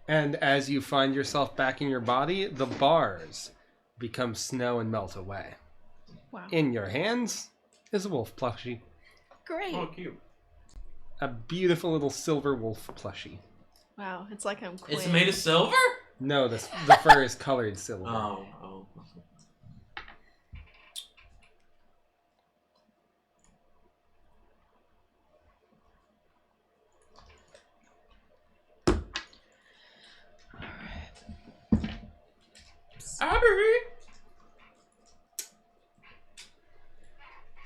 And as you find yourself back in your body, the bars become snow and melt away. Wow. In your hands is a wolf plushie. Great. Oh, cute. A beautiful little silver wolf plushie. Wow, it's like I'm Quinn. It's made of silver? No, the fur is colored silver. Oh. Abby!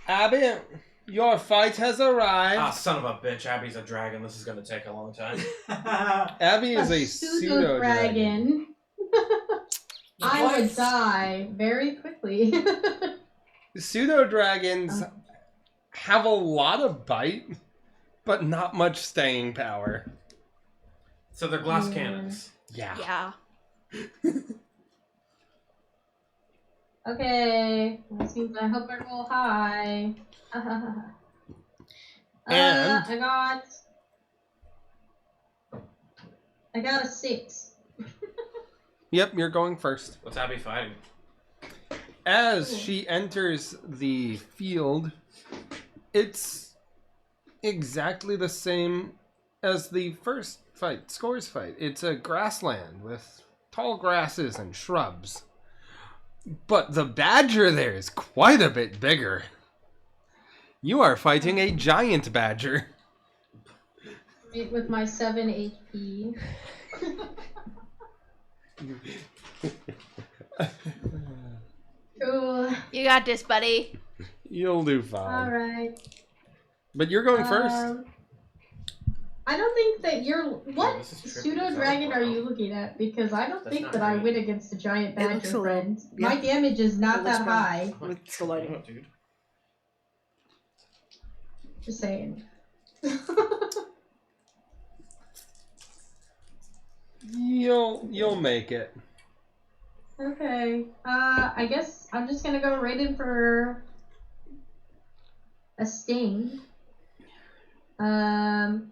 Abby, your fight has arrived. Ah, son of a bitch. Abby's a dragon. This is gonna take a long time. Abby is a pseudo dragon. I would die very quickly. Pseudo dragons have a lot of bite, but not much staying power. So they're glass Yeah. cannons. Yeah. Yeah. Okay, this means I hope I roll high. And- I got a 6. Yep, you're going first. What's Abby fighting? As she enters the field, it's exactly the same as the first fight, Score's fight. It's a grassland with tall grasses and shrubs. But the badger there is quite a bit bigger. You are fighting a giant badger. With my 7 HP. Cool. You got this, buddy. You'll do fine. Alright. But you're going first. I don't think that you're. What this is tricky. pseudo Is that dragon a are brown? you looking at? Because I don't That's think not that I green. win against the giant It looks badger a little- friend. yeah. My damage is not It looks that brown. high. With the lighting. Dude. Just saying. You'll make it. Okay. I guess I'm just gonna go right in for a sting. And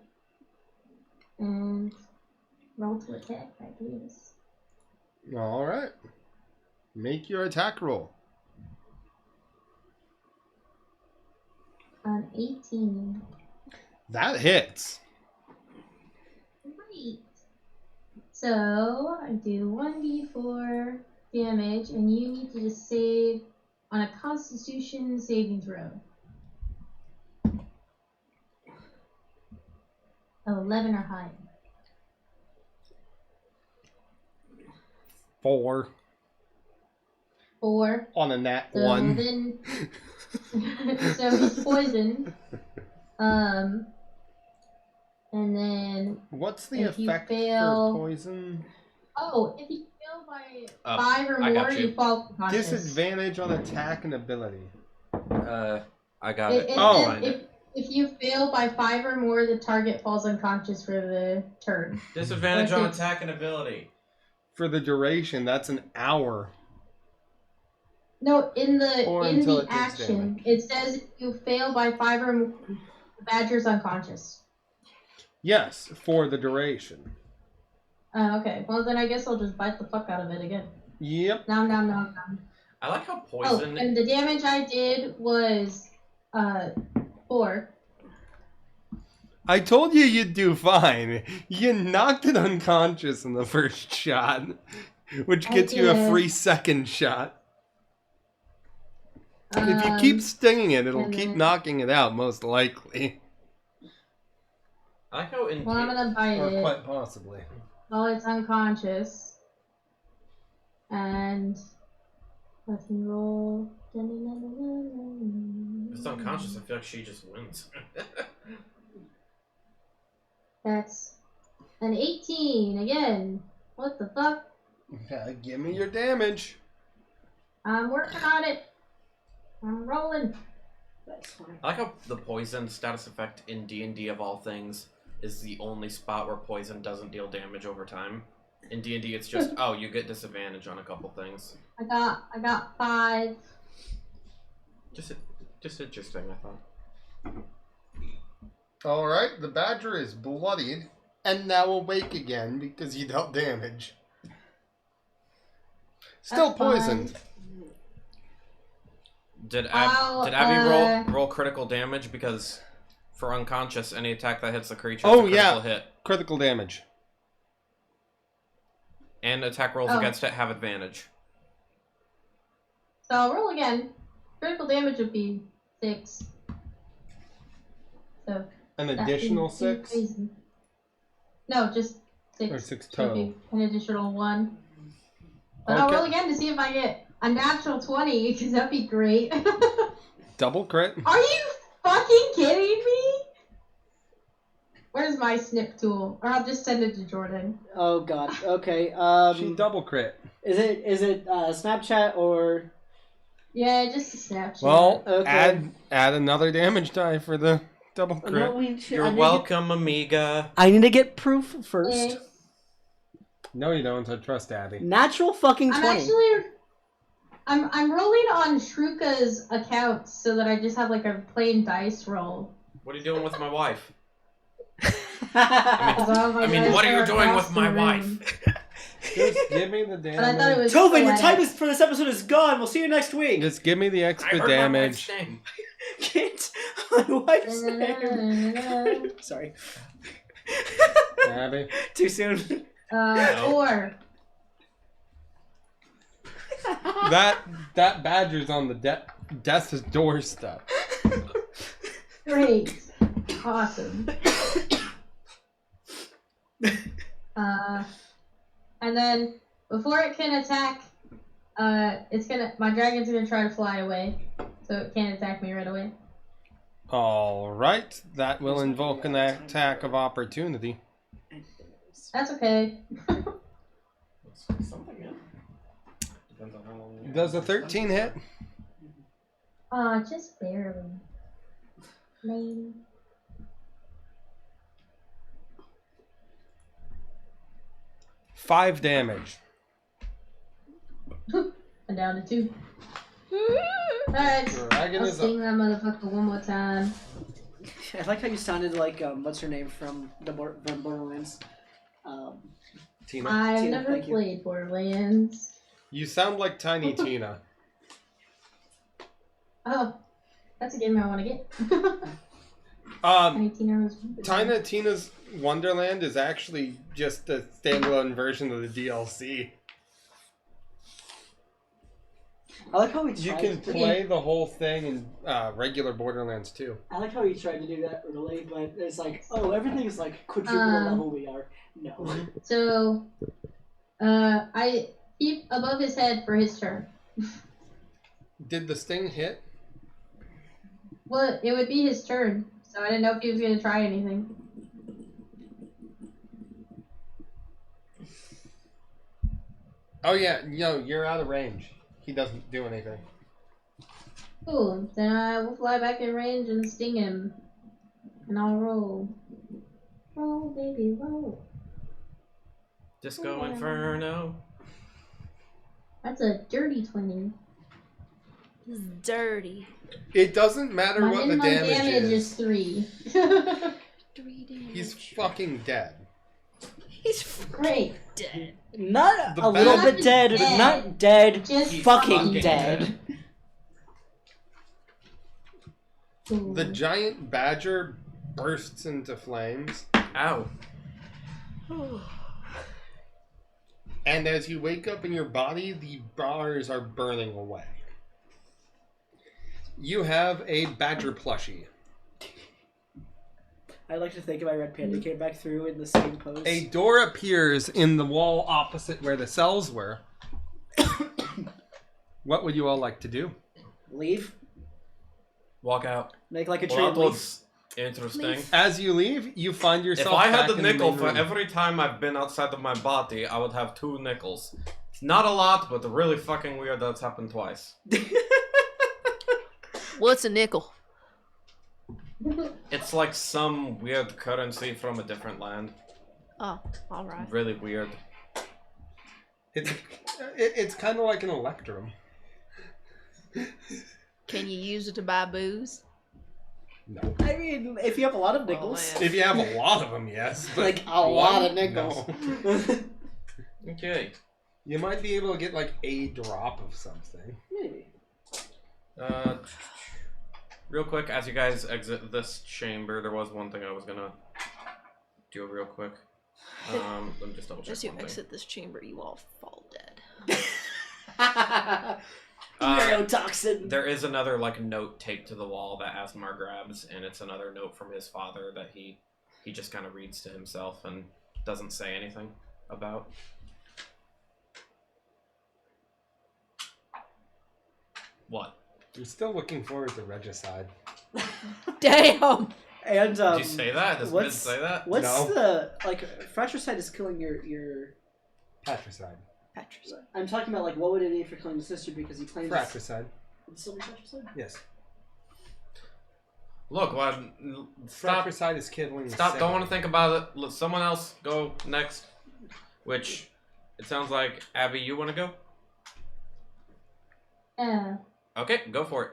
roll to attack, I guess. All right. Make your attack roll. An 18. That hits. Great. So I do 1d4 damage, and you need to just save on a Constitution saving throw. 11 or higher. 4 4. on a nat So 1. then, so he's poisoned. And then, What's the if you effect fail- for poison? if you fail by Up. 5 or I got more, you. you fall unconscious. Disadvantage on attack and ability. I got it. Oh. If you fail by 5 or more, the target falls unconscious for the turn. Disadvantage But on it's- attack and ability. For the duration, that's an hour. No, in Or the until it takes action, it says if you fail by 5 or more, the badger's unconscious. Yes, for the duration. Okay. Well, then I guess I'll just bite the fuck out of it again. Yep. Nom nom nom nom. I like how Oh, poison. and the damage I did was 4. I told you you'd do fine. You knocked it unconscious in the first shot, which gets you a free second shot. If you keep stinging it, it'll keep knocking it out, most likely. I like how Well, I'm gonna bite Or it quite possibly. while it's unconscious. And let me roll. If it's unconscious, I feel like she just wins. That's an 18 again. What the fuck? Give me your damage. I'm working on it. I'm rolling. That's fine. I like how the poison status effect in D&D of all things is the only spot where poison doesn't deal damage over time. In D&D, it's just, oh, you get disadvantage on a couple things. I got 5. Just interesting, I thought. Alright, the badger is bloodied and now awake again because you dealt damage. Still That's fine. poisoned. Did Wow, Abby roll critical damage? Because for unconscious, any attack that hits the creature is Oh, a critical yeah. hit. Critical damage. And attack rolls against it have advantage. So I'll roll again. Critical damage would be 6. So An that additional would be 6? poison. No, just 6. Or 6 So it'd total. be an additional 1. But I'll roll again to see if I get a natural 20, because that'd be great. Double crit. Are you fucking kidding me? Where's my snip tool? Or I'll just send it to Jordan. Oh god. Okay. She double crit. Is it Snapchat or? Yeah, just a snapshot. Well, Okay. add another damage die for the double No, crit. You're welcome, Amiga. I need to get proof first. Yes. No, you don't. I trust Abby. Natural fucking 20. I'm rolling on Shruka's account so that I just have like a plain dice roll. What are you doing with my wife? I mean, what are you doing with my wife? Just give me the But I thought it damage. was Tobin, your poetic. time for this episode is gone. We'll see you next week. Just give me the I extra heard damage. my wife's name. Can't. My wife's name. Sorry. Abby. Too soon. 4. That badger's on the death's doorstep. Great. Awesome. And then before it can attack, my dragon's gonna try to fly away, so it can't attack me right away. All right, that will invoke an attack of opportunity. That's okay. Something, yeah. Depends on how long you Does a 13 hit? Just barely. Lame. Five damage. I'm down to 2. Alright. Dragon I'll is sting up. that motherfucker one more time. I like how you sounded like what's her name from from Borderlands. Tina. I've Tina, never thank you. played Borderlands. You sound like Tiny Tina. Oh, that's a game I want to get. Um, Tina Tina's Wonderland is actually just a standalone version of the DLC. I like how he You tried can to play the whole thing in regular Borderlands too. I like how he tried to do that early, but it's like, oh, everything's like quadruple the level we are. No. So, I keep above his head for his turn. Did the sting hit? Well, it would be his turn, so I didn't know if he was going to try anything. Oh yeah, no, you're out of range. He doesn't do anything. Cool. Then I will fly back in range and sting him. And I'll roll. Roll, baby, roll. Disco Inferno. That's a dirty 20. This is dirty. It doesn't matter My what the minimum damage damage is. is 3. 3 damage. He's fucking dead. He's Great. dead. Not The a little bad- bit dead, Dead. not dead, Just fucking fucking dead. The giant badger bursts into flames, Ow. and as you wake up in your body, the bars are burning away. You have a badger plushie. I like to think if I Red Panda came back through in the same pose. A door appears in the wall opposite where the cells were. What would you all like to do? Leave. Walk out. Make like a tree Well, and that leave. was interesting. As you leave, you find If yourself I had back the in nickel main for room. every time I've been outside of my body, I would have 2 nickels. It's not a lot, but really fucking weird that it's happened twice. What's a nickel? It's like some weird currency from a different land. Oh, alright. Really weird. It's kind of like an electrum. Can you use it to buy booze? No. I mean, if you have a lot of Oh, nickels. man. If you have a lot of them, yes. But Like a lot of one? nickels. No. Okay. You might be able to get like a drop of something. Maybe. Real quick, as you guys exit this chamber, there was one thing I was gonna do real quick. Let me just double check As you one thing. exit this chamber, you all fall dead. Neurotoxin. There is another like note taped to the wall that Asmar grabs, and it's another note from his father that he just kind of reads to himself and doesn't say anything about. What? I'm still looking forward to regicide. Damn! And Did you say that? Does Mid say that? What's No. the like? Fratricide is killing your Patricide. patricide. I'm talking about like what would it be for killing the sister because he claims Fratricide. Would it still be fratricide? Yes. Look, stop. Fratricide is killing. Stop. Don't want to think about it. Let someone else go next. Which it sounds like Abby, you want to go? Yeah. Okay, go for it.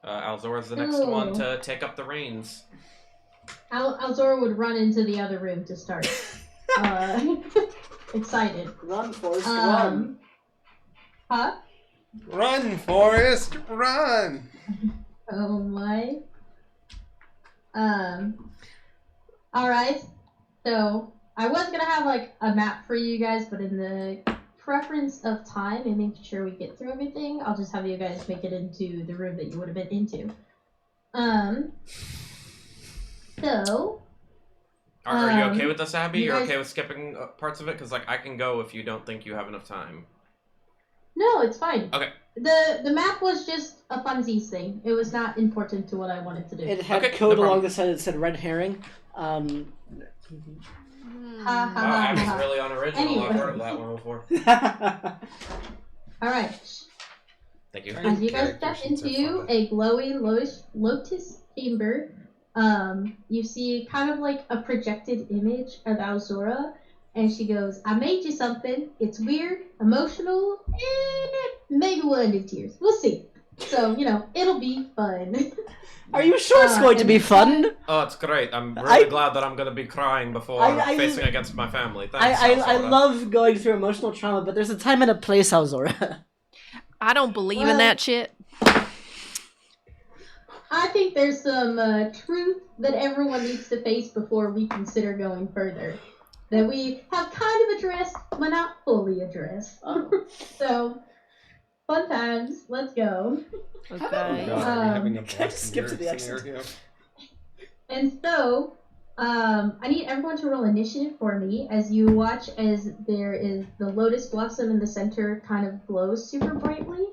Alzora's the next one to take up the reins. Alzora would run into the other room to start. Excited. Run, Forrest, run. Huh? Run, Forrest, run! Oh my. Alright. So, I was gonna have like a map for you guys, but in the preference of time and making sure we get through everything, I'll just have you guys make it into the room that you would have been into. So. Are you okay with this, Abby? you You're guys- okay with skipping parts of it? Because like I can go if you don't think you have enough time. No, it's fine. Okay. The map was just a funsies thing. It was not important to what I wanted to do. It had Okay, code no along problem. the side that said red herring. Ha Wow, ha Abby's ha. really unoriginal. Anyway. I've heard of that one before. Alright. Thank you. As you guys Character step sheets are into fun. a glowy lotus chamber, you see kind of like a projected image of Alzora, and she goes, I made you something. It's weird, emotional, and maybe we'll end in tears. We'll see. So, it'll be fun. Are you sure it's going to be fun? Oh, it's great. I'm really I- glad that I'm going to be crying before I- facing against my family. Thanks, I Alzora. love going through emotional trauma, but there's a time and a place, Alzora. I don't believe in Well- that shit. I think there's some truth that everyone needs to face before we consider going further. That we have kind of addressed, but not fully addressed. Oh. So, fun times. Let's go. Okay. God, you're having a Can I just Black skip to the Mirror exit? scenario. And so, I need everyone to roll initiative for me as you watch as there is the lotus blossom in the center kind of glows super brightly.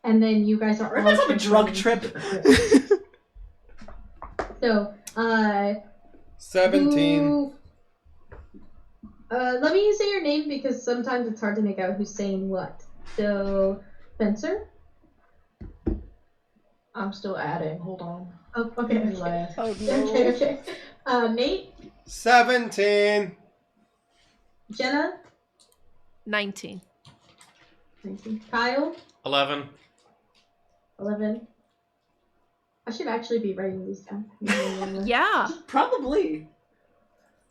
And then you guys are Are you all guys on a drug trip? So, 17. who- let me say your name because sometimes it's hard to make out who's saying what. So, Spencer? I'm still adding. Hold on. Oh, okay. Okay. Last. Oh Okay. Nate? 17. Jenna? 19. 19. Kyle? 11. 11. I should actually be writing these down. Yeah. Probably.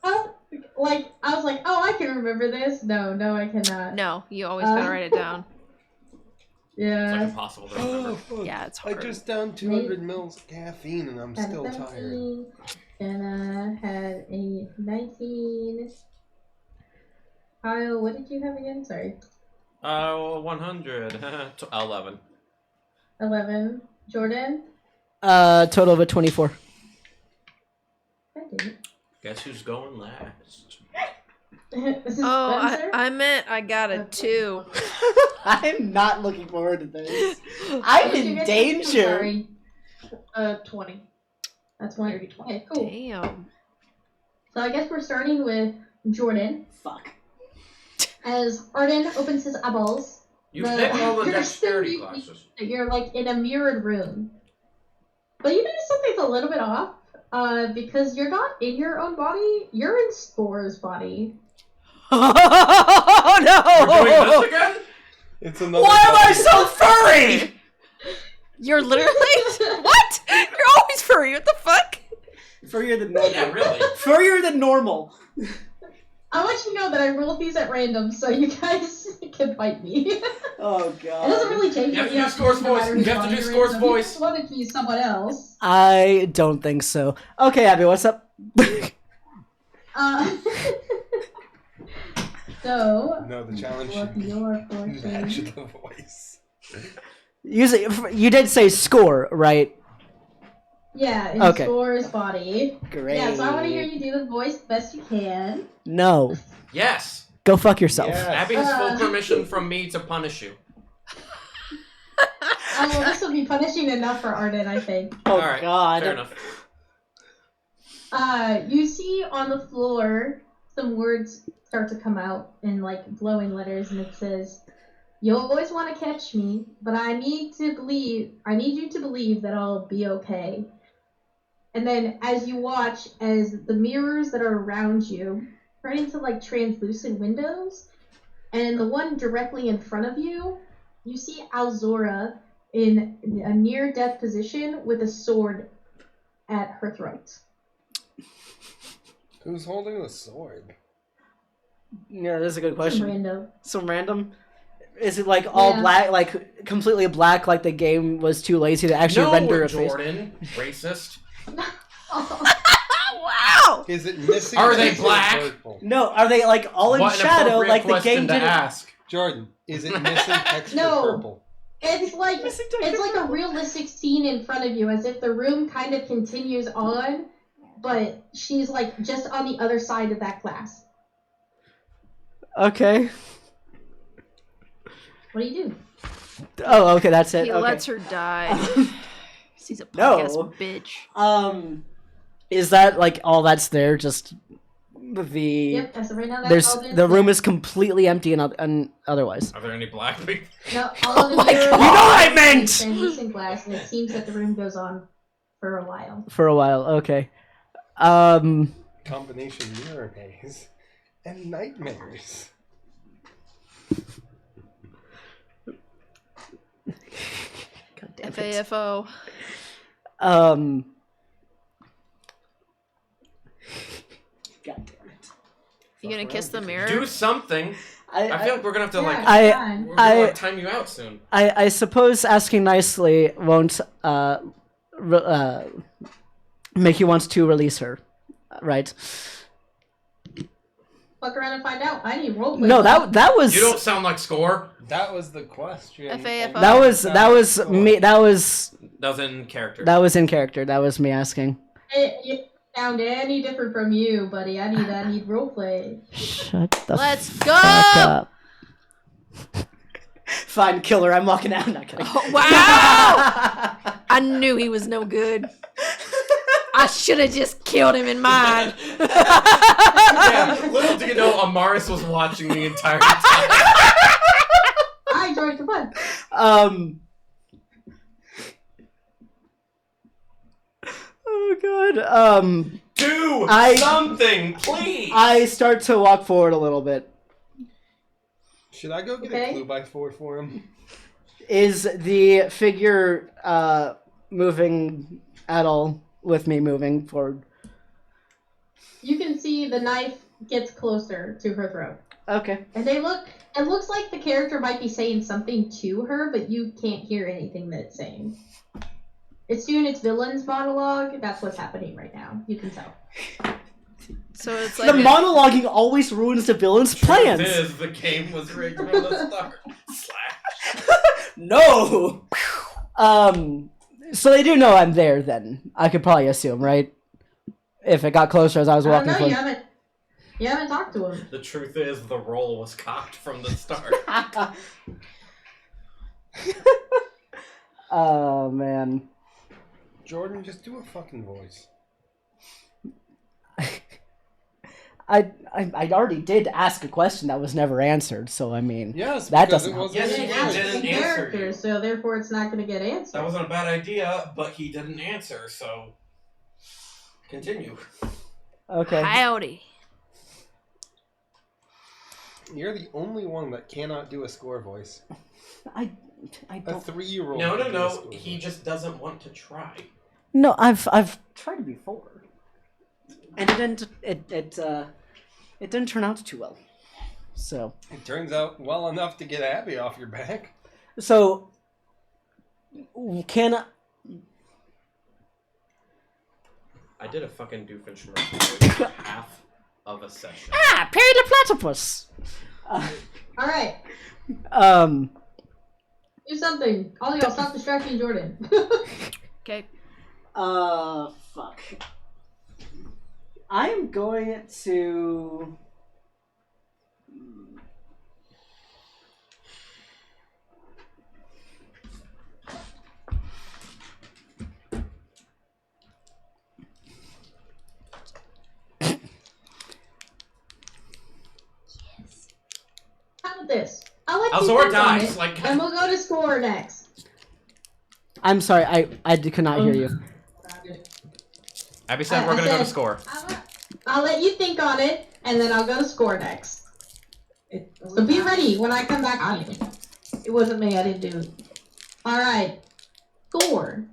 Oh, like, I was like, oh, I can remember this. No, I cannot. No, you always gotta write it down. It's Yeah. like impossible to remember. Oh, fuck. Yeah, it's I hard. just downed 200 mils of caffeine and I'm Had still 17, tired. and had a 19. Kyle, what did you have again? Sorry. 100. 11. 11. Jordan? Total of a 24. I didn't. Guess who's going last? This is Oh, Spencer? I meant I got a 2. I'm not looking forward to this. I'm What did you in get? danger. I'm sorry. 20. That's 1. Okay, cool. Damn. So I guess we're starting with Jordan. Fuck. As Arden opens his eyeballs, You pick all the you're dexterity still- classes. you're like in a mirrored room. But you notice something's a little bit off, because you're not in your own body, you're in Score's body. Oh We're doing no! this again? It's another Why am I so furry? You're literally what? You're always furry. What the fuck? Furrier than normal. Yeah, really. Furrier than normal. I'll let you know that I rolled these at random so you guys can fight me. Oh It doesn't god. really change You have it, to do Score's no voice. matter You whose have to body do you're in, Score's so if you voice. just wanted to use someone else. I don't think so. Okay, Abby, what's up? Uh, so, No, the challenge what should be your match fortune? the voice. You did say score, right? Yeah, in Okay. Score's body. Great. Yeah, so I want to hear you do the voice the best you can. No. Yes. Go fuck yourself. Yes. Abby has full permission from me to punish you. Oh, well, this will be punishing enough for Arden, I think. Oh Alright, god. fair enough. You see on the floor some words start to come out in like glowing letters, and it says, "You'll always want to catch me, but I need you to believe that I'll be okay." And then as you watch, as the mirrors that are around you turn into like translucent windows, and the one directly in front of you, you see Alzora in a near-death position with a sword at her throat. Who's holding the sword? Yeah, that's a good Some question. random. Some random. Is it like all Yeah. black, like completely black, like the game was too lazy to actually No, render a face? Jordan. Racist. Wow. Is it missing? Are they text or black? purple? No, are they like all in What an shadow, appropriate like the question game to didn't? ask. Jordan, is it missing text No. or purple? It's like a realistic scene in front of you, as if the room kind of continues on, but she's like just on the other side of that glass. Okay. What do you do? Oh, okay, that's it. He Okay. lets her die. He's a No. punk ass bitch. Is that like all that's there? Just the Yep, as of right now, that's there's all the room is completely empty and otherwise. Are there any black people? No, all of the my mirrors God. You know what I are meant! translucent glass, and it seems that the room goes on for a while. For a while, okay. Combination mirror maze and nightmares. God damn it. FAFO. God damn it. You gonna kiss the mirror? Do something. I feel like we're gonna have to like. Yeah, fine. We're gonna like, time you out soon. I suppose asking nicely won't make you want to release her, right? Fuck around and find out. I need roleplay. No, that was You don't sound like Score. That was the question. FAFO. that was me. That was That was in character. in character. That was me asking. It sound any different from you, buddy. I need roleplay. Shut the Let's fuck go! up. Fine, killer. I'm walking out. Not kidding. Oh, wow! I knew he was no good. I should have just killed him in mine. Yeah, little do you know, Amaris was watching the entire time. I enjoyed the fun. Oh god. Do I- something, please. I start to walk forward a little bit. Should I go get Okay. a clue by 4 for him? Is the figure moving at all with me moving forward? You can see the knife gets closer to her throat. Okay. And it looks like the character might be saying something to her, but you can't hear anything that it's saying. It's doing its villain's monologue. That's what's happening right now. You can tell. So it's The like monologuing always ruins the villain's plans. Truth is, the game was rigged from the start. Slash. No. So they do know I'm there. Then I could probably assume, right? If it got closer as I was I don't walking. know. You haven't talked to him. The truth is, the roll was cocked from the start. Oh man. Jordan, just do a fucking voice. I already did ask a question that was never answered, so I mean, Yes, that because doesn't it help. wasn't Yes, You he didn't ask didn't the answer character, you. so therefore it's not going to get answered. That wasn't a bad idea, but he didn't answer, so continue. Okay. howdy. You're the only one that cannot do a score voice. I A don't. 3-year-old. No, can do a score he voice. just doesn't want to try. No, I've tried before, and it didn't turn out too well. So It turns out well enough to get Abby off your back. can I did a fucking Doofenshmirtz for half of a session. Perry the Platypus. Alright, do something. All y'all, stop distracting Jordan. Okay. Fuck. I am going to. How about this? I'll let Azor you think on dies, it, like- and we'll go to score next. I'm sorry, I could not hear you. Abby said I we're gonna go to said- score. I'll let you think on it, and then I'll go to score next. So be ready when I come back to you. It wasn't me. I didn't do it. Alright. Score.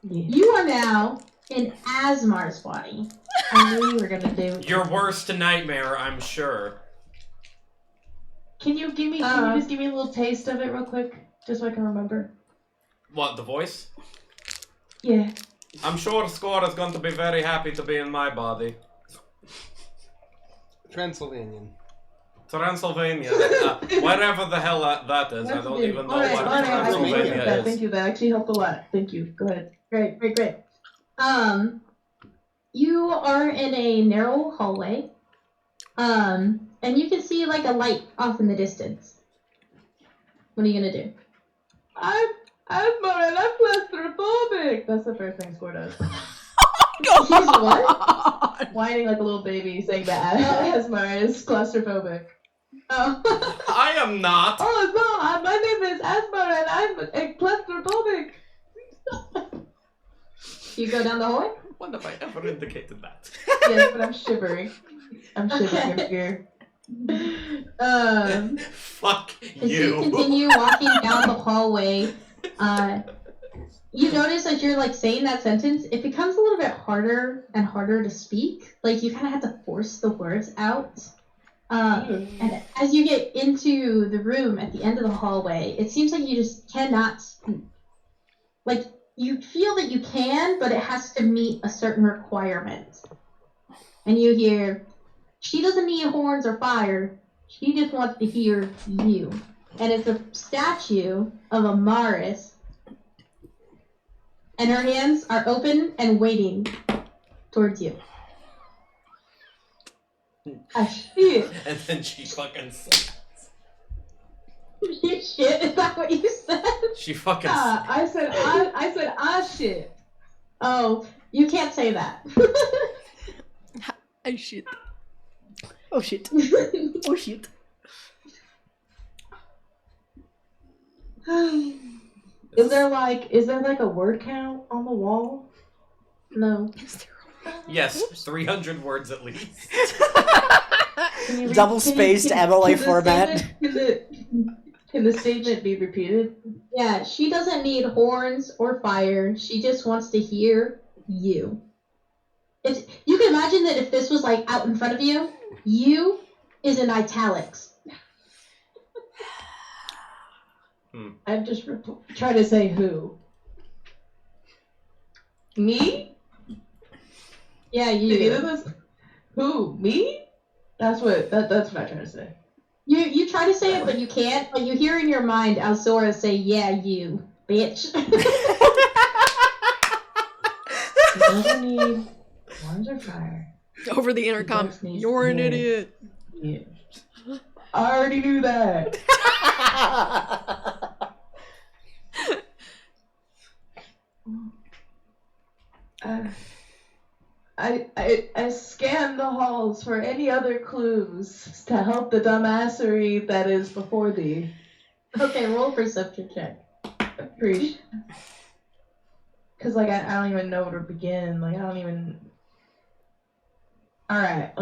Yeah. You are now in Asmar's body. I knew you were gonna do it. Your worst nightmare, I'm sure. Can you just give me a little taste of it real quick, just so I can remember? What, the voice? Yeah. I'm sure Score is going to be very happy to be in my body. Transylvanian. Transylvania. Whatever the hell that is. I don't even know Alright, what alright, I Transylvania appreciate Transylvania that. is. Thank you. That actually helped a lot. Thank you. Go ahead. Great. You are in a narrow hallway. And you can see like a light off in the distance. What are you gonna do? I'm claustrophobic. That's the first thing Score does. He's what? Whining like a little baby, saying that Asmar is claustrophobic. Oh. I am not. Oh no! My name is Asmar and I'm claustrophobic. You go down the hallway? When have I ever indicated that? Yes, but I'm shivering. I'm shivering over here. Fuck As you you. continue walking down the hallway, you notice as you're like saying that sentence, it becomes a little bit harder and harder to speak. Like you kind of have to force the words out. And as you get into the room at the end of the hallway, it seems like you just cannot speak. Like you feel that you can, but it has to meet a certain requirement. And you hear, "She doesn't need horns or fire. She just wants to hear you." And it's a statue of a Maris. And her hands are open and waiting towards you. Shit. And then she fucking slaps. You shit? Is that what you said? She fucking I said shit. Oh, you can't say that. Oh shit. Oh shit. Oh shit. Is there like a word count on the wall? No. Yes, 300 words at least. Double spaced MLA format. Can Can the statement be repeated? Yeah, she doesn't need horns or fire. She just wants to hear you. You can imagine that if this was like out in front of you, you is in italics. I'm just trying to say who. Me? Yeah, Did either of you. us? Who? Me? That's what I'm trying to say. You try to say it, but you can't. But you hear in your mind Alzora say, "Yeah, you, bitch." He doesn't need horns or fire. Over the intercom. just needs You're to an hear. idiot. Yeah. I already knew that. I scanned the halls for any other clues to help the dumbassery that is before thee. Okay, roll perception check. Appreciate. Cause like I don't even know where to begin. Like I don't even. All right.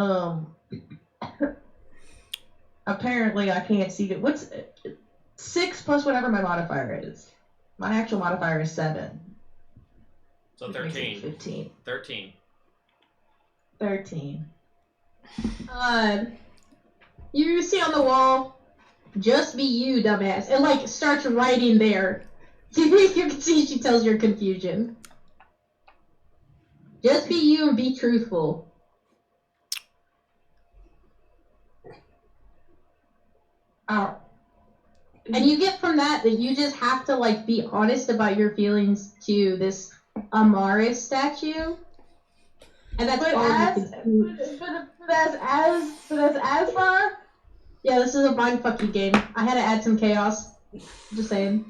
Apparently I can't see it. What's 6 plus whatever my modifier is? My actual modifier is 7. So Which makes it 13. 15. 13. 13. You see on the wall, "Just be you, dumbass," and like starts writing there. You can see she tells your confusion. Just be you and be truthful. Oh. And you get from that you just have to like be honest about your feelings to this Amaris statue. And that's all you can do. But that's Asmar? Yeah, this is a mindfucky game. I had to add some chaos. Just saying.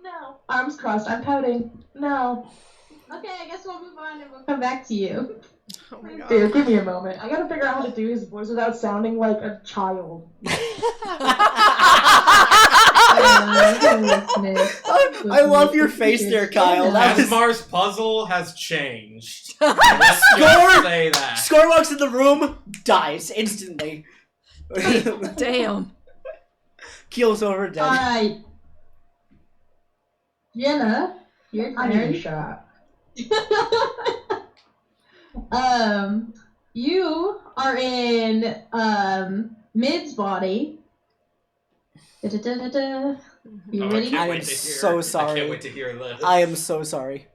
No. Arms crossed. I'm pouting. No. Okay, I guess we'll move on and we'll come back to you. Oh my god. Dude, give me a moment. I gotta figure out how to do his voice without sounding like a child. I love your face there, Kyle. That was... Asmar's puzzle has changed. Let's just say that. Score walks in the room, dies instantly. Damn. Keels over dead. Alright. Jenna, your I need a turn. shot. You are in Mid's body. Da-da-da-da-da. You Oh, I ready? can't I wait am to hear. so I sorry. can't wait to hear this. I am so sorry.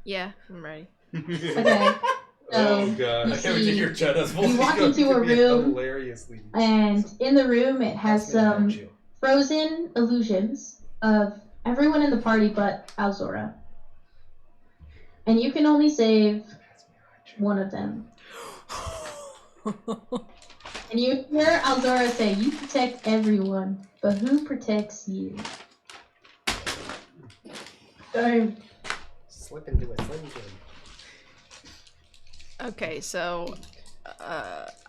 Yeah, I'm ready. Okay. Oh So, god. you I can't wait to hear Jenna's voice. you walk It's into a gonna be room, hilariously. and in the room it has That's gonna hurt some you. frozen illusions of everyone in the party but Alzora. And you can only save one of them. And you hear Alzora say, "You protect everyone, but who protects you?" Damn. Slip into a Slim Jim. Okay, so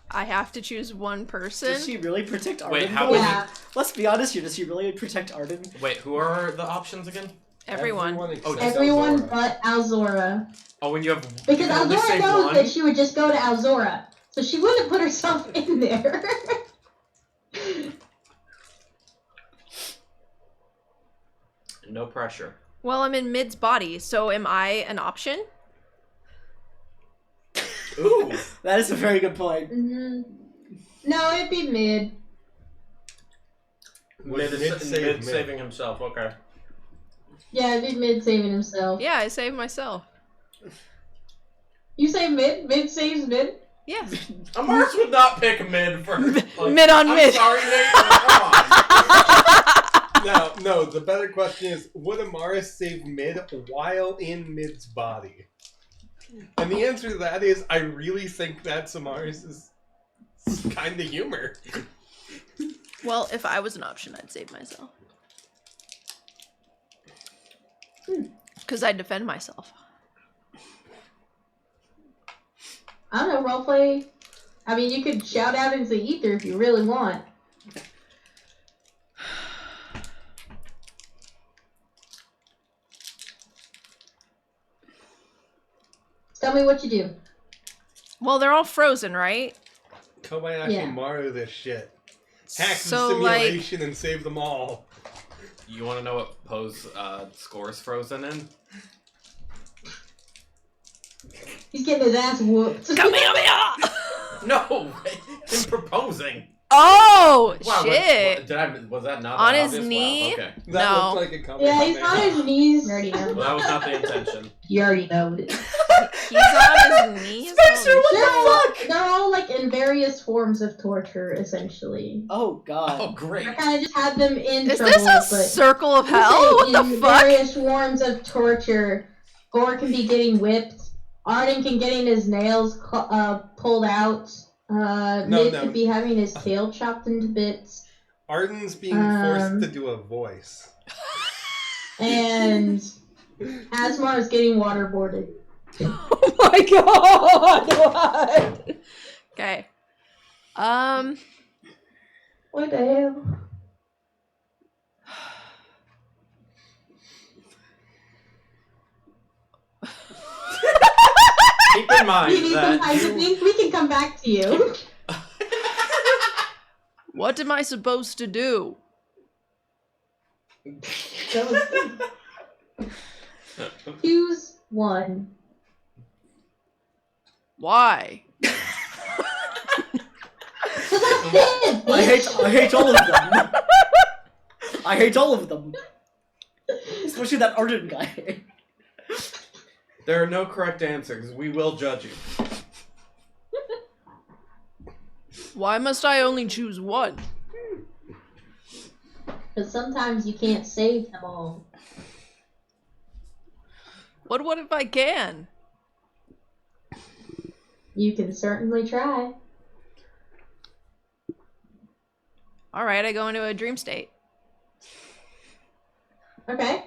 I have to choose one person. Does she really protect Arden? Wait, how though? would Yeah. Let's be honest here. Does she really protect Arden? Wait, who are the options again? Everyone. except Everyone Elzora. but Alzora. Oh, when you have Because you can only Alzora save knows one? that she would just go to Alzora. So she wouldn't put herself in there. No pressure. Well, I'm in Mid's body, so am I an option? Ooh. That is a very good point. No, it'd be Mid. Was Mid Mid save Mid? saving himself. Okay. Yeah, it'd be Mid saving himself. Yeah, I saved myself. You say Mid? Mid saves Mid? Yeah. Amaris would not pick mid for like, Mid on I'm mid. sorry, Nate. Come on. No, the better question is, would Amaris save Mid while in Mid's body? And the answer to that is, I really think that's Amaris' kind of humor. Well, if I was an option, I'd save myself. Because I'd defend myself. I don't know, roleplay. I mean, you could shout out into the ether if you really want. Tell me what you do. Well, they're all frozen, right? Kobayashi Yeah. Maru this shit. Hack So, the simulation and save them all. You want to know what Poe's score's frozen in? He's getting his ass whooped. Kamehameha! No! Him proposing! Oh, Wow, shit. was that not On that his obvious? knee? Wow, okay. That No. looked like a Kamehameha. Yeah, he's on his knees. You already Well, know. that was not the intention. You already know it. He's on his knees? Spencer, Holy what shit. the fuck? They're all like in various forms of torture, essentially. Oh god. Oh, great. I kind of just had them in Is trouble, this a but circle of hell? What the in fuck? various forms of torture. Gore can be getting whipped. Arden can getting his nails pulled out. Mid could be having his tail chopped into bits. Arden's being forced to do a voice. And Asmar is getting waterboarded. Oh my god! What? Okay. What the hell? Keep in mind We need some that time to think. We can come back to you. What am I supposed to do? Choose one. Why? I hate all of them. I hate all of them. Especially that Arden guy. there are no correct answers. We will judge you. Why must I only choose one? Because sometimes you can't save them all. What if I can? You can certainly try. Alright, I go into a dream state. Okay.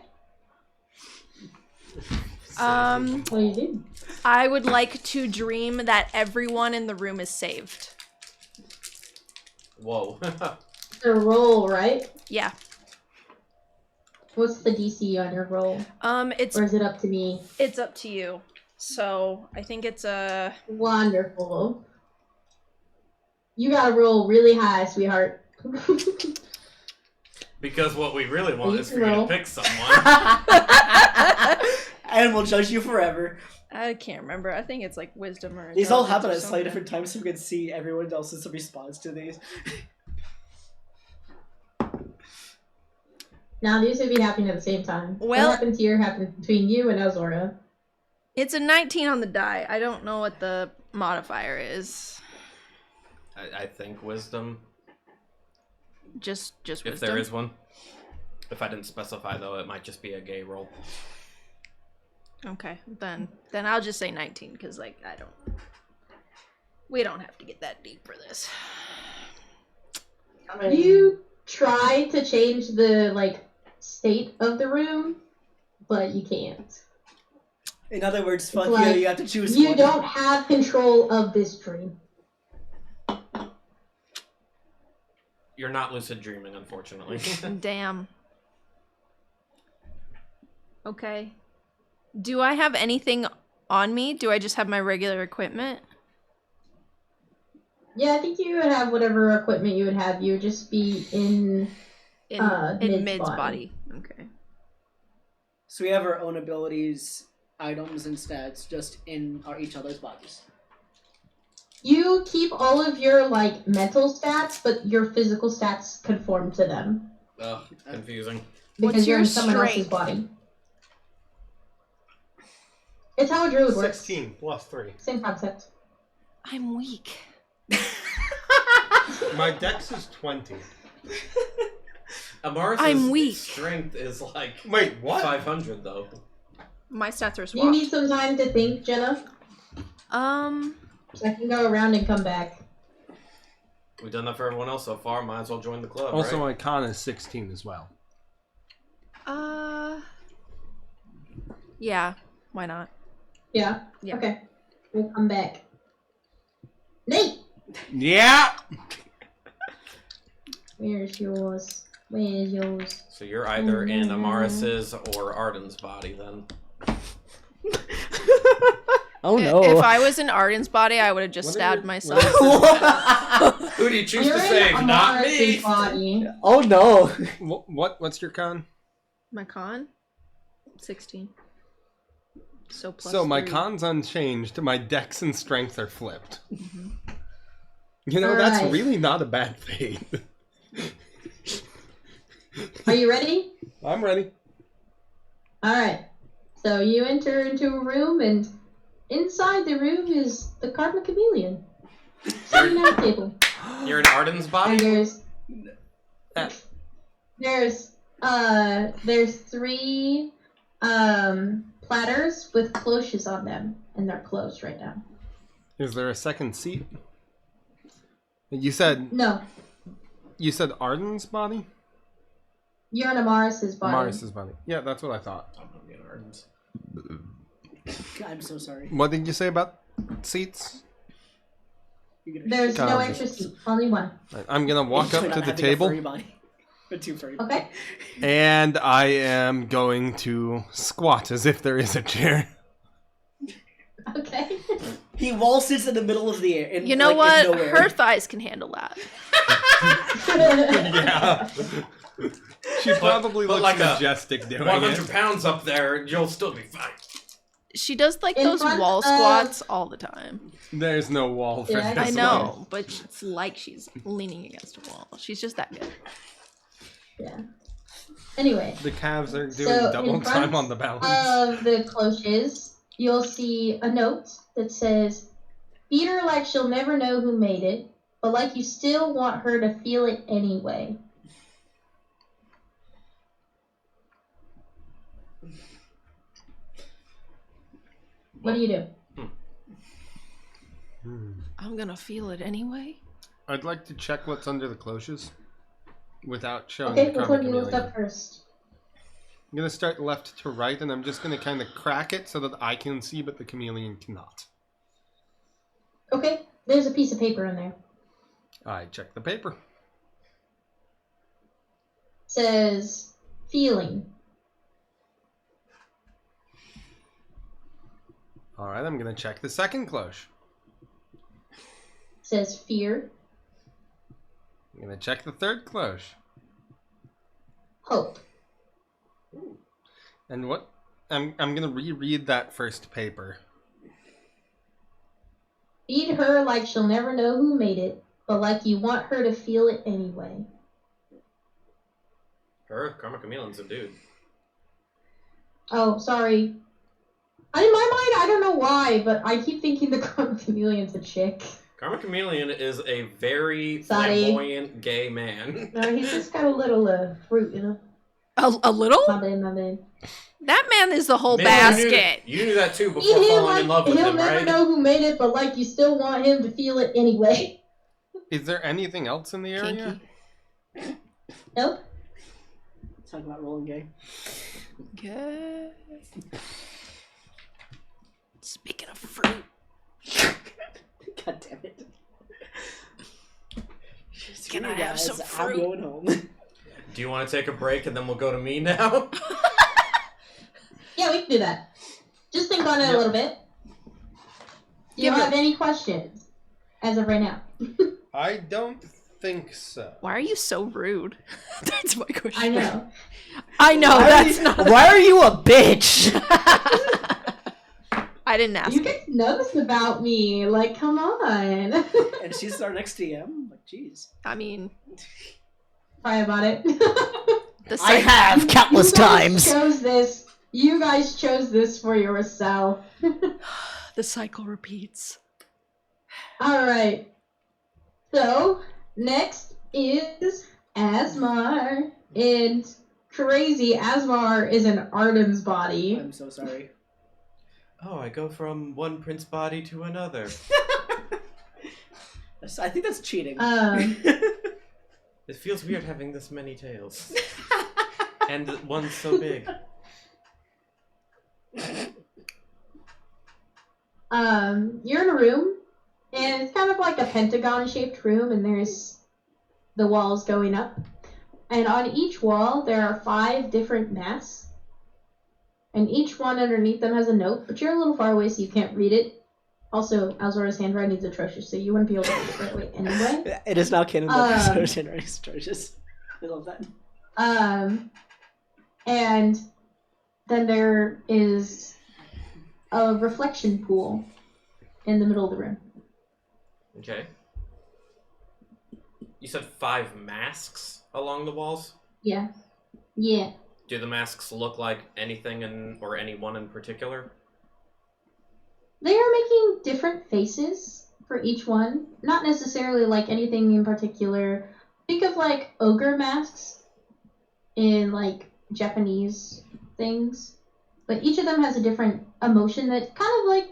What do you do? I would like to dream that everyone in the room is saved. Whoa. It's a roll, right? Yeah. What's the DC on your roll? It's Or is it up to me? it's up to you. So I think it's a Wonderful. You gotta roll really high, sweetheart. Because what we really want You is can for you to roll. pick someone. And we'll judge you forever. I can't remember. I think it's like wisdom or These all intelligence happen or at slightly something. different times so we can see everyone else's response to these. Now these would be happening at the same time. Well- what happens here happens between you and Azora. It's a 19 on the die. I don't know what the modifier is. I think wisdom, Just if wisdom. there is one. If I didn't specify, though, it might just be a gay roll. Okay, then I'll just say 19 because like we don't have to get that deep for this. You try to change the state of the room, but you can't. In other words, fuck Like, you have to choose You one. don't have control of this dream. You're not lucid dreaming, unfortunately. Damn. Okay. Do I have anything on me? Do I just have my regular equipment? Yeah, I think you would have whatever equipment you would have. You would just be in In Mid's Mid's body. body. Okay. So we have our own abilities, items, and stats just in each other's bodies. You keep all of your mental stats, but your physical stats conform to them Ugh, confusing. because What's you're your in someone else's strength? body. It's how a druid works. 16 plus 3. Same concept. I'm weak. My dex is 20. Amaris' I'm weak. strength is like Wait, what? 500, though. My stats are Do you swapped. need some time to think, Jenna? So I can go around and come back. We've done that for everyone else so far. Might as well join the club, Also, right? my con is 16 as well. Yeah. Why not? Yeah? Yeah. Okay. We'll come back. Nate! Yeah! Where's yours? Where's yours? So you're either in Amaris's or Arden's body, then. Oh no. If I was in Arden's body, I would have just What are stabbed your- myself. Who do you choose You're to save? in Not Amaris' me. body. Oh no. What's your con? My con? 16. So plus So my 3. con's unchanged. My dex and strength are flipped. Mm-hmm. You know, that's Alright. really not a bad fate. Are you ready? I'm ready. Alright. So you enter into a room, and inside the room is the Karma Chameleon. Sitting at a table. You're in Arden's And body? there's 3 platters with cloches on them, and they're closed right now. Is there a second seat? You said No, Arden's body? you're in Amaris' body. Maris's body. Yeah, that's what I thought. I'm gonna be in Arden's. I'm so sorry. What did you say about seats? You're gonna There's no God. extra seat, only one. I'm gonna walk up Enjoy to not the having a table furry body. A too furry body. Okay. and I am going to squat as if there is a chair. Okay. He waltzes in the middle of the air. In, You know like, what? in nowhere. Her thighs can handle that. Yeah. She probably but looks like a majestic doing 100 it. pounds up there, you'll still be fine. She does like In those front wall of- squats all the time. There's no wall for Yeah, this I one. know, but it's like she's leaning against a wall. She's just that good. Yeah. Anyway, The calves are doing So, double in front time on the balance. of the cloches, you'll see a note that says, "Feed her like she'll never know who made it, but like you still want her to feel it anyway." What do you do? I'm gonna feel it anyway. I'd like to check what's under the cloches without showing Okay, the which Karma one do you lift Chameleon. up first? I'm gonna start left to right, and I'm just gonna kind of crack it so that I can see, but the chameleon cannot. Okay, there's a piece of paper in there. I check the paper. Says feeling. All right, I'm gonna check the second cloche. Says fear. I'm gonna check the third cloche. Hope. And what? I'm gonna reread that first paper. Feed her like she'll never know who made it, but like you want her to feel it anyway. Her Karma Chameleon's a dude. Oh, sorry. In my mind, I don't know why, but I keep thinking the Karma Chameleon's a chick. Karma Chameleon is a very Sorry. flamboyant gay man. No, he's just got a little fruit in him. A little? My bad, my bad. That man is the whole Maybe basket. You knew that too before Eat him falling like in love with he'll him, never right? know who made it, but like you still want him to feel it anyway. Is there anything else in the area? Kinky. Nope. Talk about rolling gay. Okay. Speaking of fruit, God damn it. Can I have Guys, some I'm fruit? going home. Do you want to take a break and then we'll go to me now? Yeah, we can do that. Just think on it a little bit. Do you Give have any questions as of right now? I don't think so. why are you so rude? That's my question. I know. I know, that's not. Why are you a bitch? I didn't ask. You guys know this about me. Like, come on. And she's our next DM. Like, jeez. I mean, Sorry about it. the I site. have countless You guys times. chose this. You guys chose this for yourself. The cycle repeats. All right. So next is Asmar, and crazy Asmar is in Arden's body. I'm so sorry. Oh, I go from one prince body to another. I think that's cheating. It feels weird having this many tails. And one so big. You're in a room, and it's kind of like a pentagon-shaped room, and there's the walls going up. And on each wall, there are 5 different masks. and each one underneath them has a note, but you're a little far away, so you can't read it. Also, Alzora's handwriting is atrocious, so you wouldn't be able to read it right away anyway. It is now canon that Alzora's handwriting is atrocious. I love that. And then there is a reflection pool in the middle of the room. Okay. You said 5 masks along the walls? Yeah. Yeah. Do the masks look like anything or anyone in particular? They are making different faces for each one. Not necessarily like anything in particular. Think of like ogre masks in like Japanese things. But each of them has a different emotion that kind of like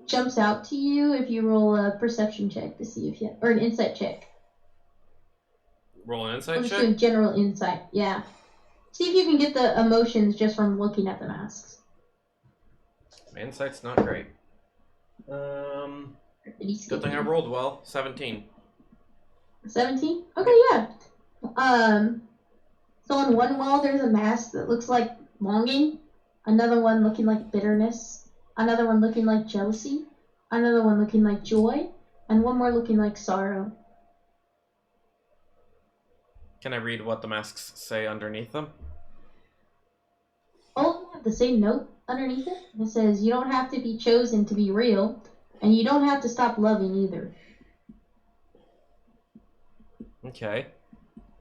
jumps out to you if you roll a perception check to see if you... Or an insight check. Roll an insight I'm check? just doing general insight, yeah. See if you can get the emotions just from looking at the masks. My insight's not great. Good thing I rolled well. 17. 17? Okay, yeah. So on one wall there's a mask that looks like longing, another one looking like bitterness, another one looking like jealousy, another one looking like joy, and one more looking like sorrow. Can I read what the masks say underneath them? All of them have the same note underneath it. It says, you don't have to be chosen to be real, and you don't have to stop loving either. Okay.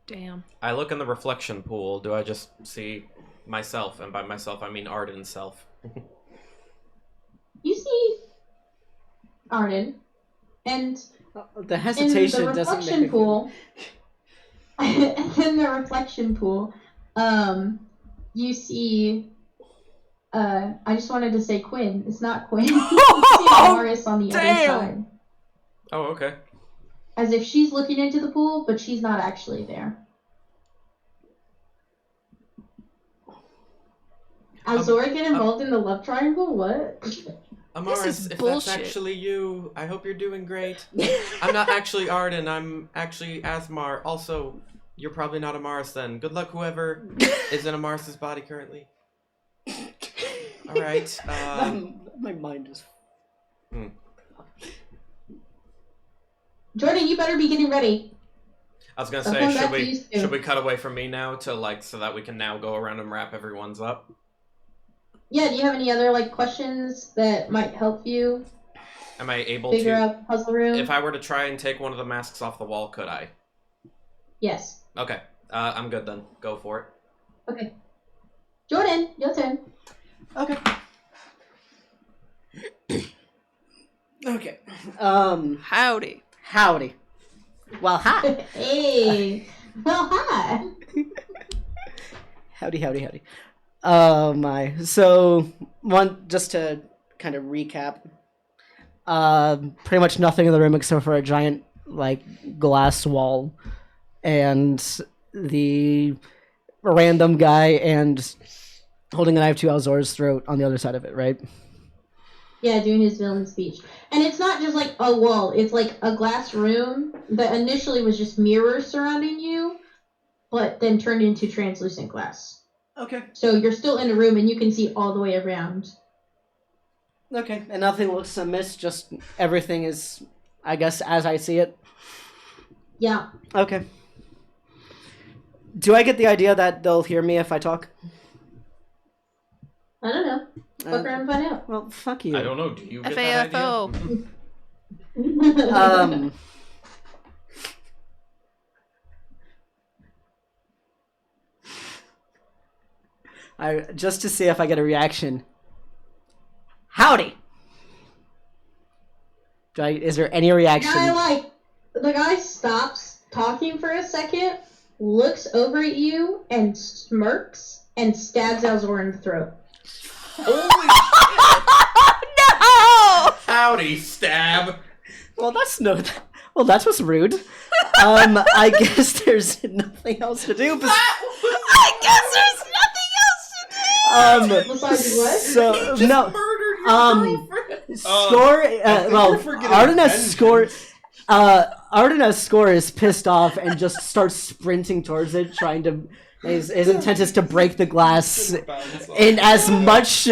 Damn. I look in the reflection pool. Do I just see myself? And by myself, I mean Arden's self. You see Arden, and The hesitation in the doesn't reflection make me pool, in the reflection pool, you see, I just wanted to say Quinn. It's not Quinn. You see Amaris on the other side. Oh, okay. As if she's looking into the pool, but she's not actually there. Alzora get involved in the love triangle? What? Amaris, This is if bullshit. that's actually you, I hope you're doing great. I'm not actually Arden, I'm actually Asmar. Also, you're probably not Amaris then. Good luck whoever is in Amaris's body currently. Alright, my mind is... Jordan, you better be getting ready. I was gonna I'll say, come back to you soon. should we cut away from me now to like, so that we can now go around and wrap everyone's up? Yeah, do you have any other like questions that might help you Am I able figure to, out the puzzle room? if I were to try and take one of the masks off the wall, could I? Yes. Okay, I'm good then. Go for it. Okay. Jordan, your turn. Okay. Okay. Howdy. Howdy. Well, hi. Hey. Well, hi. Howdy. Oh my. So, just to kind of recap. Pretty much nothing in the room except for a giant, like, glass wall. And the random guy and holding a knife to Alzora's throat on the other side of it, right? Yeah, doing his villain speech. And it's not just like a wall, it's like a glass room that initially was just mirrors surrounding you, but then turned into translucent glass. Okay. So you're still in a room and you can see all the way around. Okay. And nothing looks amiss, just everything is, I guess, as I see it. Yeah. Okay. Do I get the idea that they'll hear me if I talk? I don't know. Fuck around and find out. Well, fuck you. I don't know, do you get that idea? FAFO. Just to see if I get a reaction. Howdy. Is there any reaction? The guy stops talking for a second, looks over at you, and smirks, and stabs Alzora in the throat. Holy No! howdy, stab! Well, that was rude. I guess there's nothing else to do. I guess there's nothing else to do! Besides what? So Just no. murdered your girlfriend! Score. Well, forgetting Artena's vengeance. score. Artena's score is pissed off and just starts sprinting towards it, trying to His intent is to break the glass in as much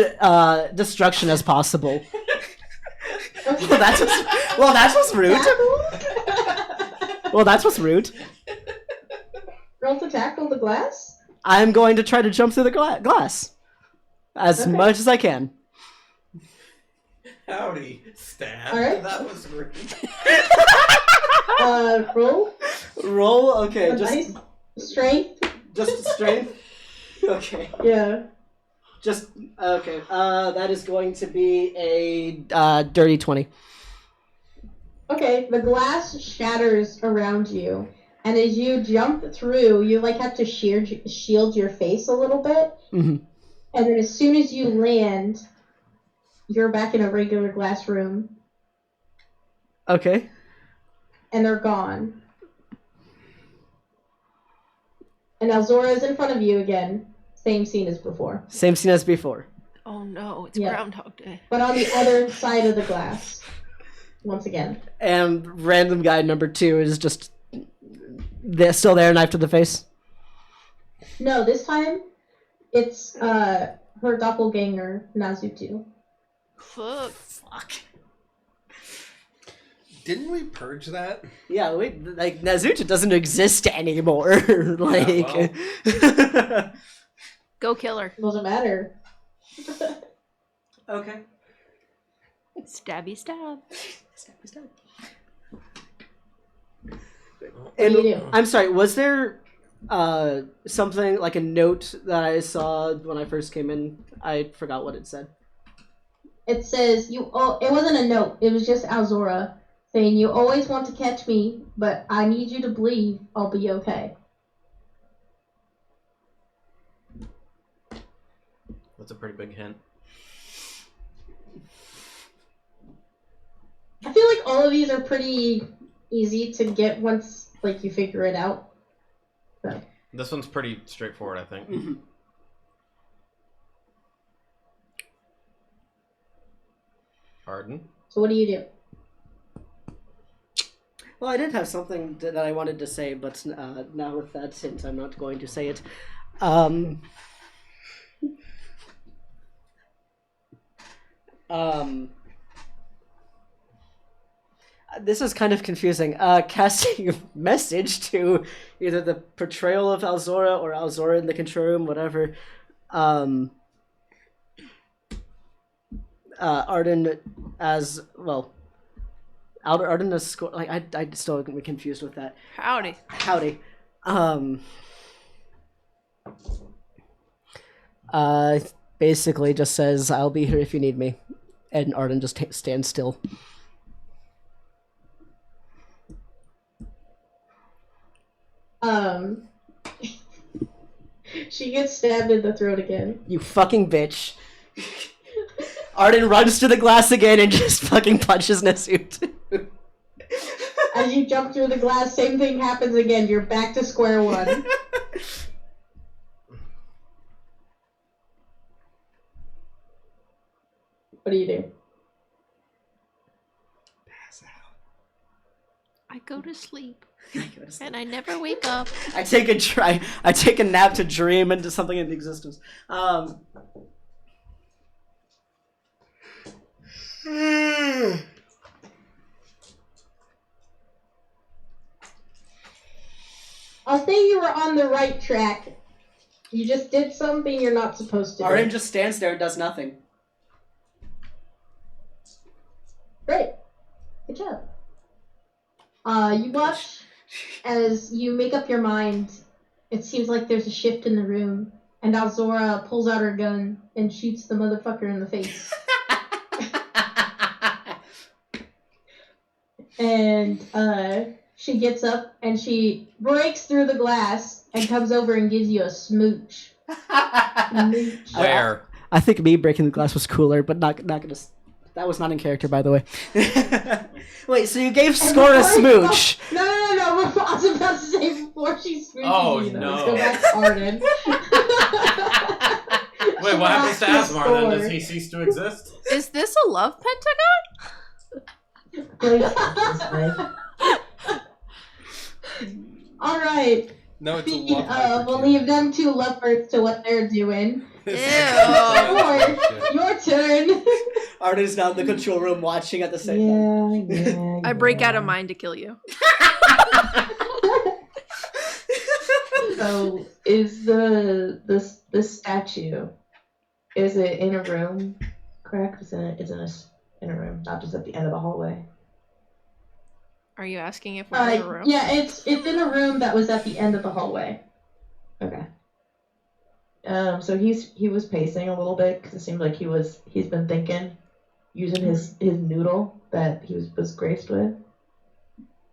destruction as possible. Well, that's what's rude. Well, that's what's rude. Roll to tackle the glass? I'm going to try to jump through the glass as much as I can. Howdy, Stab. All right. That was rude. Roll. Roll. Okay, A just nice strength. just strength. Okay. Yeah. Just okay. That is going to be a dirty 20. Okay, the glass shatters around you, and as you jump through, you like have to shield your face a little bit, Mm-hmm. and then as soon as you land, you're back in a regular glass room, Okay. and they're gone. And Alzora is in front of you again. Same scene as before, Same scene as before. Oh no, it's Yeah. Groundhog Day. but on the other side of the glass. Once again. And random guy number 2 is just still there, knife to the face. No, this time it's her doppelganger Nazutu. Fuck. Didn't we purge that? Yeah, like Nazuta doesn't exist anymore. Like, Go kill her. Doesn't matter. okay. Stabby stab. And do you do? I'm sorry, was there something like a note that I saw when I first came in? I forgot what it said. It says it wasn't a note, it was just Alzora saying you always want to catch me, but I need you to believe I'll be okay. That's a pretty big hint. I feel like all of these are pretty easy to get once like you figure it out. So. This one's pretty straightforward, I think. Mm-hmm. Arden? So what do you do? Well, I did have something that I wanted to say, but now with that hint, I'm not going to say it. This is kind of confusing. Casting a message to either the portrayal of Alzora or Alzora in the control room, whatever. Arden as well. Arden as score. Like I still get confused with that. Howdy. Howdy. Basically just says I'll be here if you need me, and Arden just stands still. She gets stabbed in the throat again. You fucking bitch. Arden runs to the glass again and just fucking punches Nasut. As you jump through the glass, same thing happens again. You're back to square one. What do you do? I go to sleep. And I never wake up. I take a nap to dream into something into existence. I'll say you were on the right track. You just did something you're not supposed to do. Arden just stands there and does nothing. Great. Good job. You watch as you make up your mind. It seems like there's a shift in the room, and Alzora pulls out her gun and shoots the motherfucker in the face. And she gets up and she breaks through the glass and comes over and gives you a smooch. Smooch. Where? I think me breaking the glass was cooler, but not gonna. That was not in character, by the way. Wait, so you gave Score a smooch? No. I was about to say before she smooches Oh, you, though. no. Let's go back to Arden. Wait, what happens to Asmar then? Score. Does he cease to exist? Is this a love pentagon? All right. No, it's a love We'll hypercube. leave them two lovebirds to what they're doing. Ew. Or your turn. Arden's now in the control room watching at the same time. Yeah. I break out of mine to kill you. So, is the statue, is it in a room? Correct? It's in a room, not just at the end of the hallway. Are you asking if we're in a room? Yeah, it's in a room that was at the end of the hallway. Okay. So he was pacing a little bit because it seemed like he's been thinking, using his noodle that he was graced with,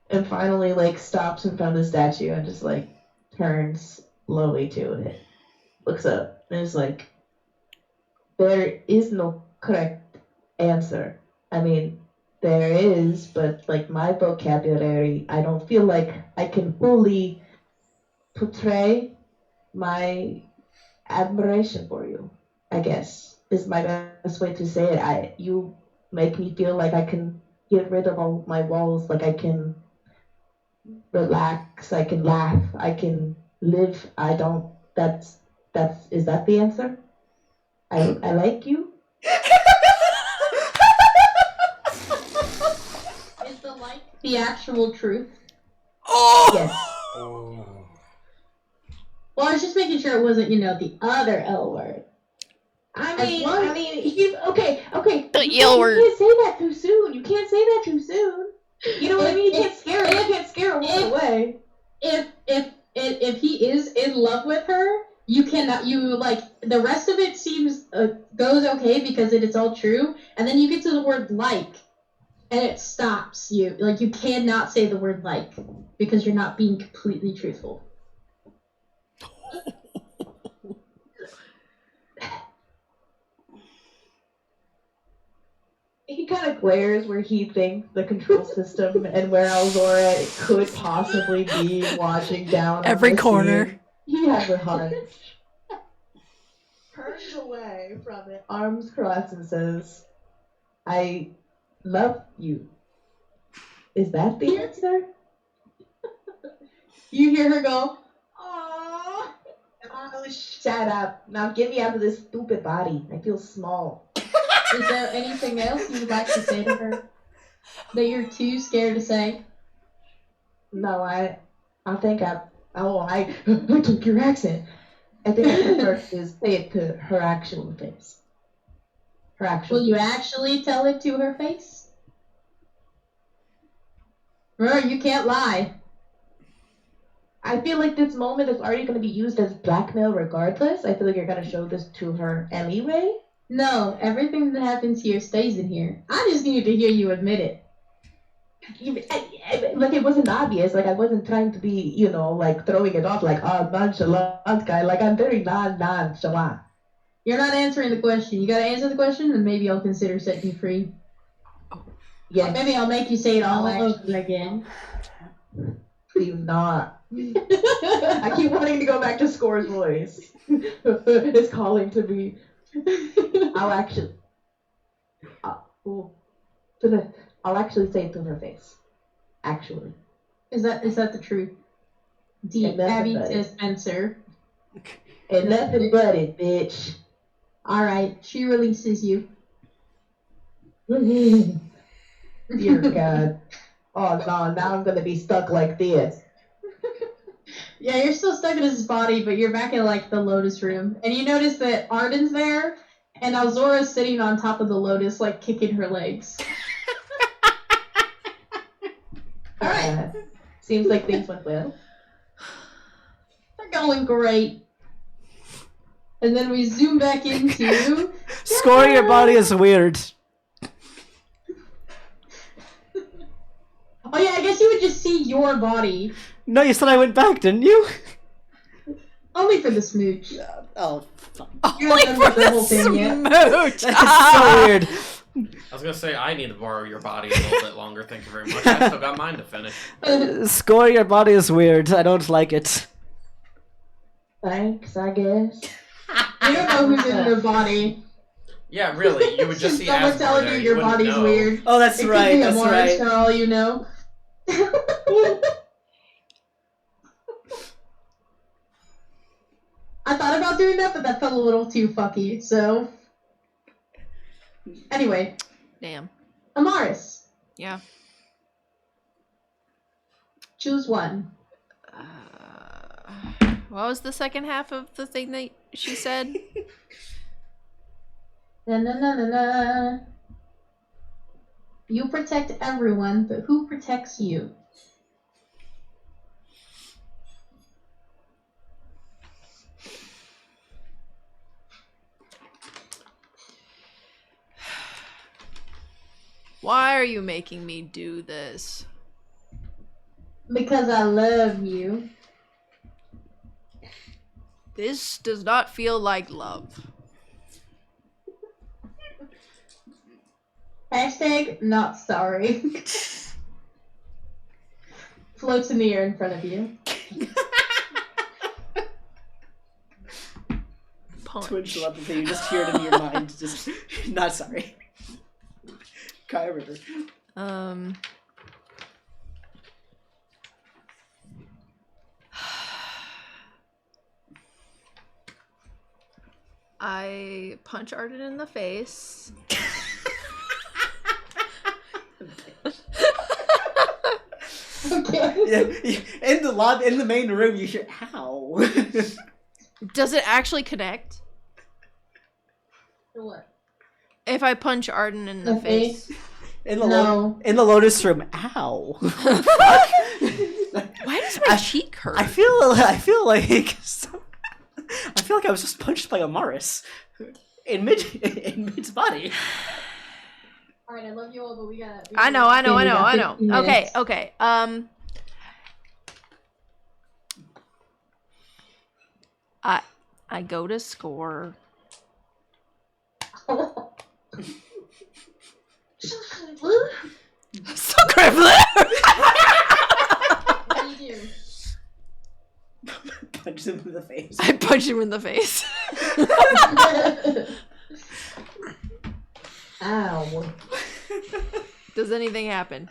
and finally like stops in front of the statue and just like turns slowly to it, looks up, and is like, there is no correct answer. I mean, there is, but like my vocabulary, I don't feel like I can fully portray my admiration for you, I guess, is my best way to say it. You make me feel like I can get rid of all my walls, like I can relax, I can laugh, I can live. Is that the answer? I like you. Is the like the actual truth? Yes. Oh. Well, I was just making sure it wasn't, the other L word. I As long- mean, he's okay. The You L word. can't say that too soon. You can't say that too soon. You know what I mean? You can't scare him. You can't scare him away. If he is in love with her, you cannot. The rest of it seems goes okay because it is all true, and then you get to the word like, and it stops you. Like you cannot say the word like because you're not being completely truthful. He kind of glares where he thinks the control system and where Alzora could possibly be watching down on Every the corner. scene. He has a hunch. Turns away from it, arms crossed, and says, I love you. Is that the answer? You hear her go, Aww. Oh, shut up. Now get me out of this stupid body. I feel small. is there anything else you would like to say to her that you're too scared to say? No, I think I took your accent. I think I prefer to say it to her actual face. Her actual Will you actually tell it to her face? Remember, you can't lie. I feel like this moment is already going to be used as blackmail regardless. I feel like you're going to show this to her anyway. No, everything that happens here stays in here. I just needed to hear you admit it. Like, it wasn't obvious. Like, I wasn't trying to be, like, throwing it off like, oh, nonchalant guy. Like, I'm very nonchalant. You're not answering the question. You gotta answer the question, and maybe I'll consider setting you free. Yes. Or maybe I'll make you say it all over again. Do not. I keep wanting to go back to Score's voice. It's calling to me. I'll actually say it to her face. Actually. Is that the truth? And nothing Abby but to it. Spencer. And nothing but it, bitch. Alright, she releases you. Dear God. Oh no, now I'm gonna be stuck like this. Yeah, you're still stuck in his body, but you're back in the Lotus room. And you notice that Arden's there, and Alzora's sitting on top of the Lotus, kicking her legs. Alright. Seems like things went well. They're going great. And then we zoom back into Scoring your body is weird. Oh yeah, I guess you would just see your body. No, you said I went back, didn't you? Only for the smooch. Oh, fuck. You're not done with the whole thing yet. Smooch. That's so weird. I was gonna say I need to borrow your body a little bit longer. Thank you very much. I still got mine to finish. Scoring your body is weird. I don't like it. Thanks, I guess. You don't know who's in your body. Yeah, really. You would just see Someone Asmar telling there. you You your wouldn't body's know. weird. Oh, that's It right. could be a That's Morris right. for all you know. I thought about doing that, but that felt a little too fucky. So, anyway, Damn. Amaris, Yeah. choose one. What was the second half of the thing that she said? Na na na na na. You protect everyone, but who protects you? Why are you making me do this? Because I love you. This does not feel like love. Hashtag not sorry. Floats in the air in front of you. Punch. Twitch telepathy, you just hear it in your mind. Just not sorry. Cry a river. I punch Arden in the face. Okay. Yeah, in the lobby, in the main room, you hear "Ow." Does it actually connect? What? If I punch Arden in the Okay. face. In the No. in the Lotus room. Ow. Why does my cheek hurt? I feel like I was just punched by Amaris in mid's body. Alright, I love you all, but we got. I know. We got 15 Okay, minutes. okay. I go to score. So crippling. What do you do? Punch him in the face. I punch him in the face. Ow. Does anything happen?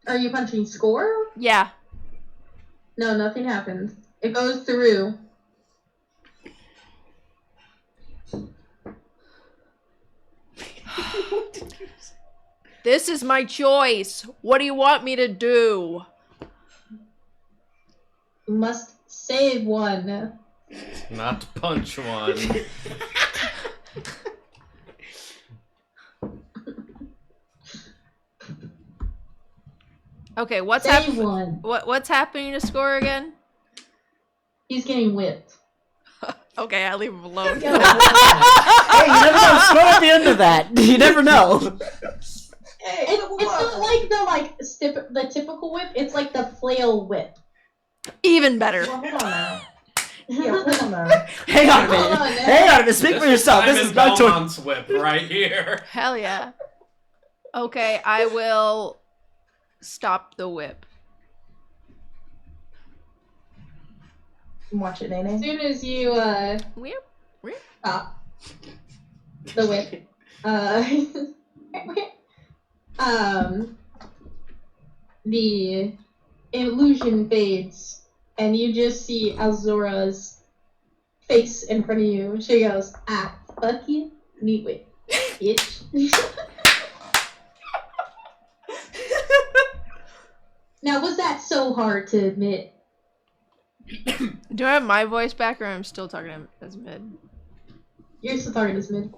Are you punching score? Yeah. No, nothing happens. It goes through. This is my choice. What do you want me to do? You must save one. Not punch one. Okay, what's Save happening? one. What's happening to score again? He's getting whipped. Okay, I leave him alone. Hey, you never know. Score at the end of that. You never know. It's not like the typical whip. It's like the flail whip. Even better. Well, hold on now. Yeah, hold on now. Hang on a Hold minute. on, man. Hang on a minute. Speak for yourself. This is not to. Belmont's whip right here. Hell yeah. Okay, I will stop the whip. Watch it, Nene. As soon as you Whip. Stop. The whip. The illusion fades, and you just see Alzora's face in front of you. She goes, "Ah, fuck you, meet with, bitch." Now, was that so hard to admit? Do I have my voice back, or I'm still talking as mid? You're still talking as mid.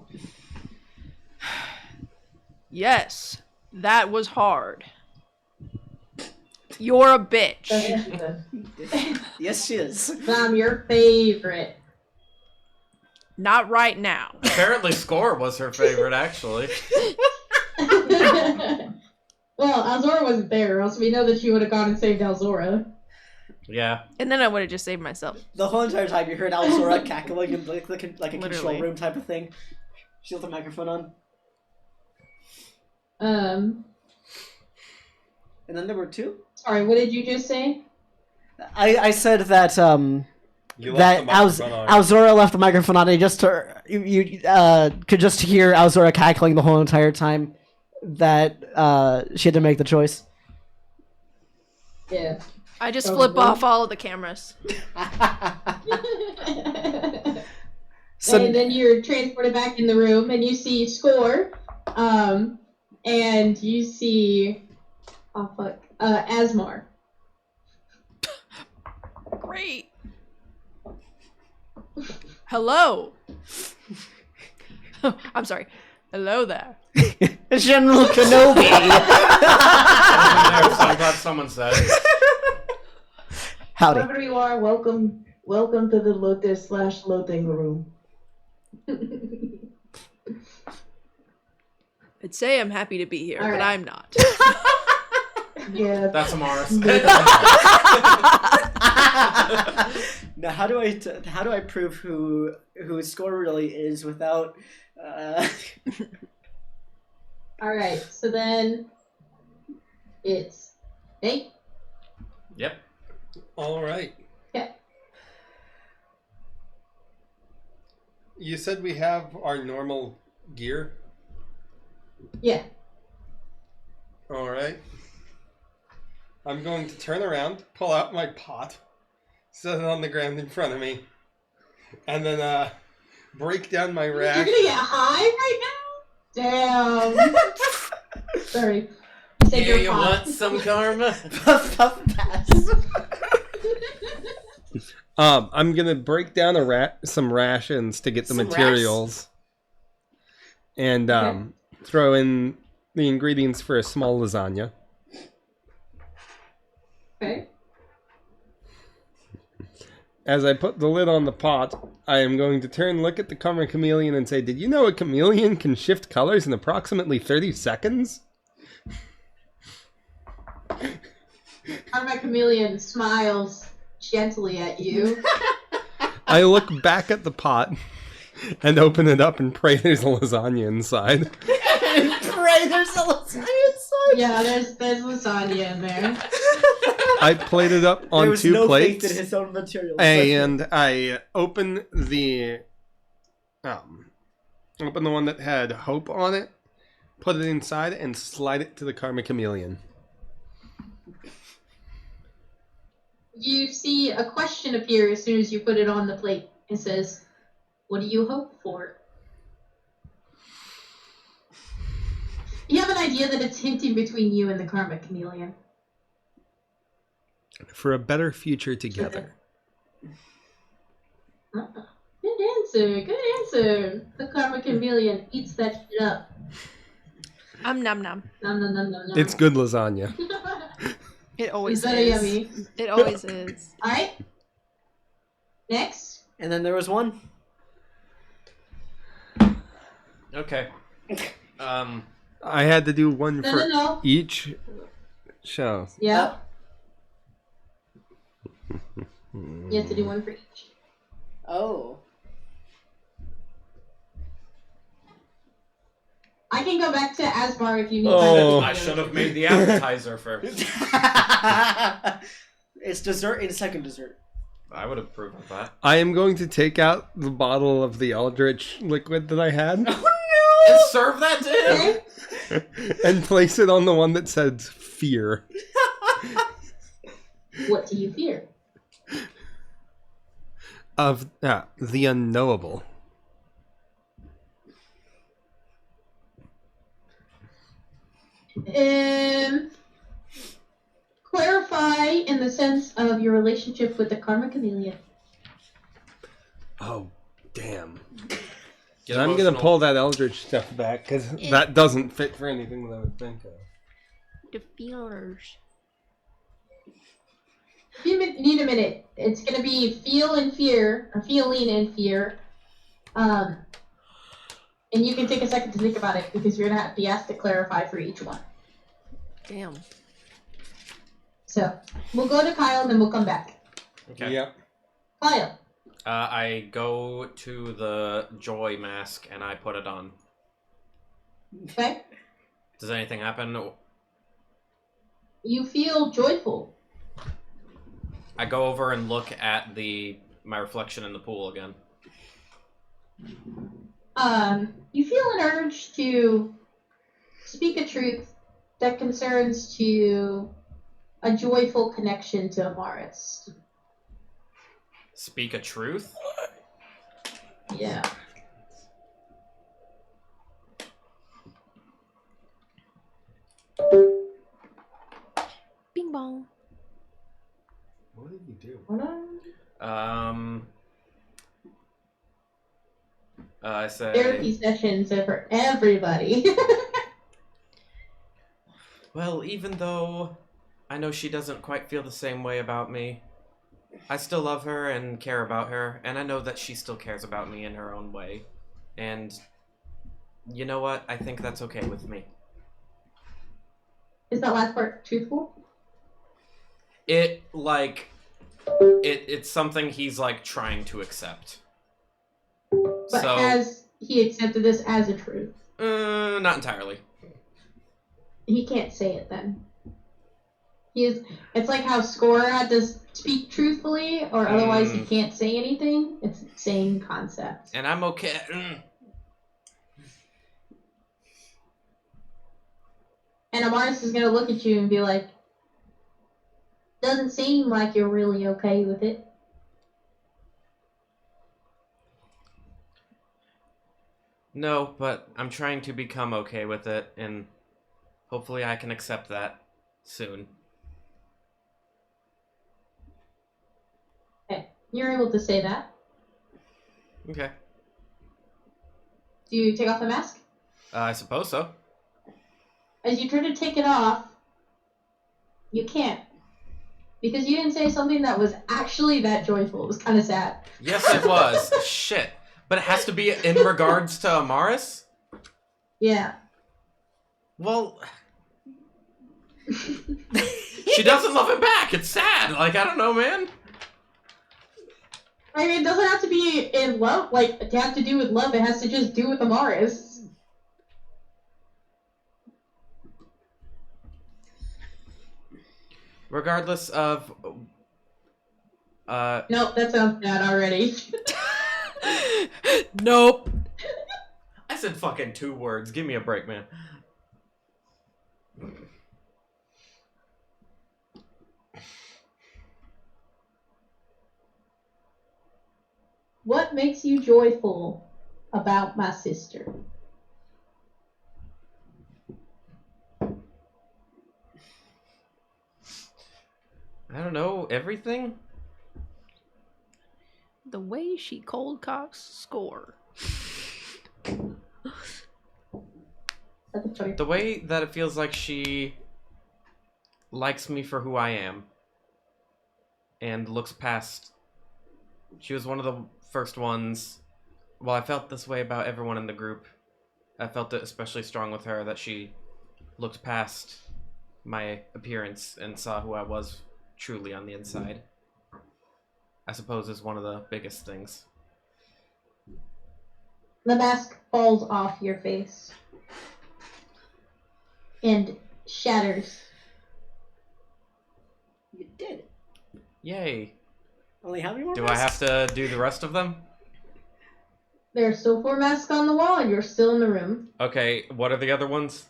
Yes, that was hard. You're a bitch. Yes, she is. I'm your favorite. Not right now. Apparently, Score was her favorite, actually. Well, Alzora wasn't there, or else we know that she would have gone and saved Alzora. Yeah. And then I would have just saved myself. The whole entire time you heard Alzora cackling in like a control Literally. room type of thing. She left the microphone on. Um, And then there were two. sorry, what did you just say? I said that You that Alzora left the microphone on, and just you could just hear Alzora cackling the whole entire time that she had to make the choice. Yeah. I just flip off all of the cameras. So and then you're transported back in the room, and you see Score, and you see, Asmar. Great. Hello. I'm sorry. Hello there. General Kenobi. I'm glad someone said it. Howdy. Whoever you are, welcome to the Lotus/Loathing room. I'd say I'm happy to be here, All but right. I'm not. Yeah. That's Amaris. Now, how do I prove who Score really is without? All right. So then it's Nate. Yep. All right. Okay. You said we have our normal gear. Yeah. All right. I'm going to turn around, pull out my pot, set it on the ground in front of me, and then break down my You're rack. gonna get high right now? Damn. Sorry. Say Here, your you pot. want some karma? Puff pass. I'm gonna break down some rations to get the Some materials, and Okay. throw in the ingredients for a small lasagna. Okay. As I put the lid on the pot, I am going to turn, look at the Karma Chameleon, and say, "Did you know a chameleon can shift colors in approximately 30 seconds?" Karma Chameleon smiles gently at you. I look back at the pot and open it up and pray there's a lasagna inside. Pray there's a lasagna inside. Yeah, there's lasagna in there. I plate it up on There was two no plates, faith in his own materials. and I open the one that had hope on it, put it inside, and slide it to the Karma Chameleon. You see a question appear as soon as you put it on the plate. It says, "What do you hope for?" You have an idea that it's hinting between you and the Karma Chameleon. For a better future together. Good answer, good answer. The Karma Chameleon eats that shit up. Nom nom nom. Nom nom nom nom nom. It's good lasagna. It always It's very is. yummy. It always is. Alright. Next. And then there was one. Okay. I had to do one for No. each show. Yeah. You have to do one for each. Oh. I can go back to Asmar if you need. Oh. I should have made the appetizer first. It's dessert in second dessert. I would have proven that. I am going to take out the bottle of the Eldritch liquid that I had And serve that to him? Okay. and place it on the one that says fear. What do you fear? Of the unknowable. Clarify in the sense of your relationship with the Karma Chameleon. Oh, damn. Get I'm going to emotional. pull that Eldritch stuff back because that doesn't fit for anything that I would think of. The feelers. If you need a minute, it's going to be feel and fear, or feeling and fear. And you can take a second to think about it because you're going to be asked to clarify for each one. Damn. So we'll go to Kyle and then we'll come back. Okay. Yep. Kyle. I go to the joy mask and I put it on. Okay. Does anything happen? You feel joyful. I go over and look at my reflection in the pool again. You feel an urge to speak a truth that concerns to a joyful connection to Amaris. Speak a truth? Yeah. Bing bong. What did you do? What I say... Therapy sessions are for everybody. Well, even though I know she doesn't quite feel the same way about me, I still love her and care about her, and I know that she still cares about me in her own way. And you know what? I think that's okay with me. Is that last part truthful? It's something he's, like, trying to accept. But So, has he accepted this as a truth? not entirely. He can't say it then. It's like how Score had to speak truthfully, or otherwise he can't say anything. It's the same concept. And I'm okay. And Amaris is gonna look at you and be like, doesn't seem like you're really okay with it. No, but I'm trying to become okay with it, and hopefully I can accept that soon. Okay, you're able to say that. Okay. Do you take off the mask? I suppose so. As you try to take it off, you can't. Because you didn't say something that was actually that joyful. It was kind of sad. Yes, it was. Shit. But it has to be in regards to Amaris? Yeah. Well... she doesn't love him back! It's sad! Like, I don't know, man. I mean, it doesn't have to be in love, like, to have to do with love. It has to just do with Amaris. Regardless of... Nope, that sounds bad already. Nope. I said fucking 2 words. Give me a break, man. What makes you joyful about my sister? I don't know. Everything? The way she cold cocks Score. That's a funny. The way that it feels like she likes me for who I am and looks past. She was one of the first ones. Well, I felt this way about everyone in the group. I felt it especially strong with her that she looked past my appearance and saw who I was truly on the inside. I suppose is one of the biggest things. The mask falls off your face and shatters. You did. Yay. Only how many more Do I have to do the rest of them? There are still 4 masks on the wall, and you're still in the room. Okay, what are the other ones?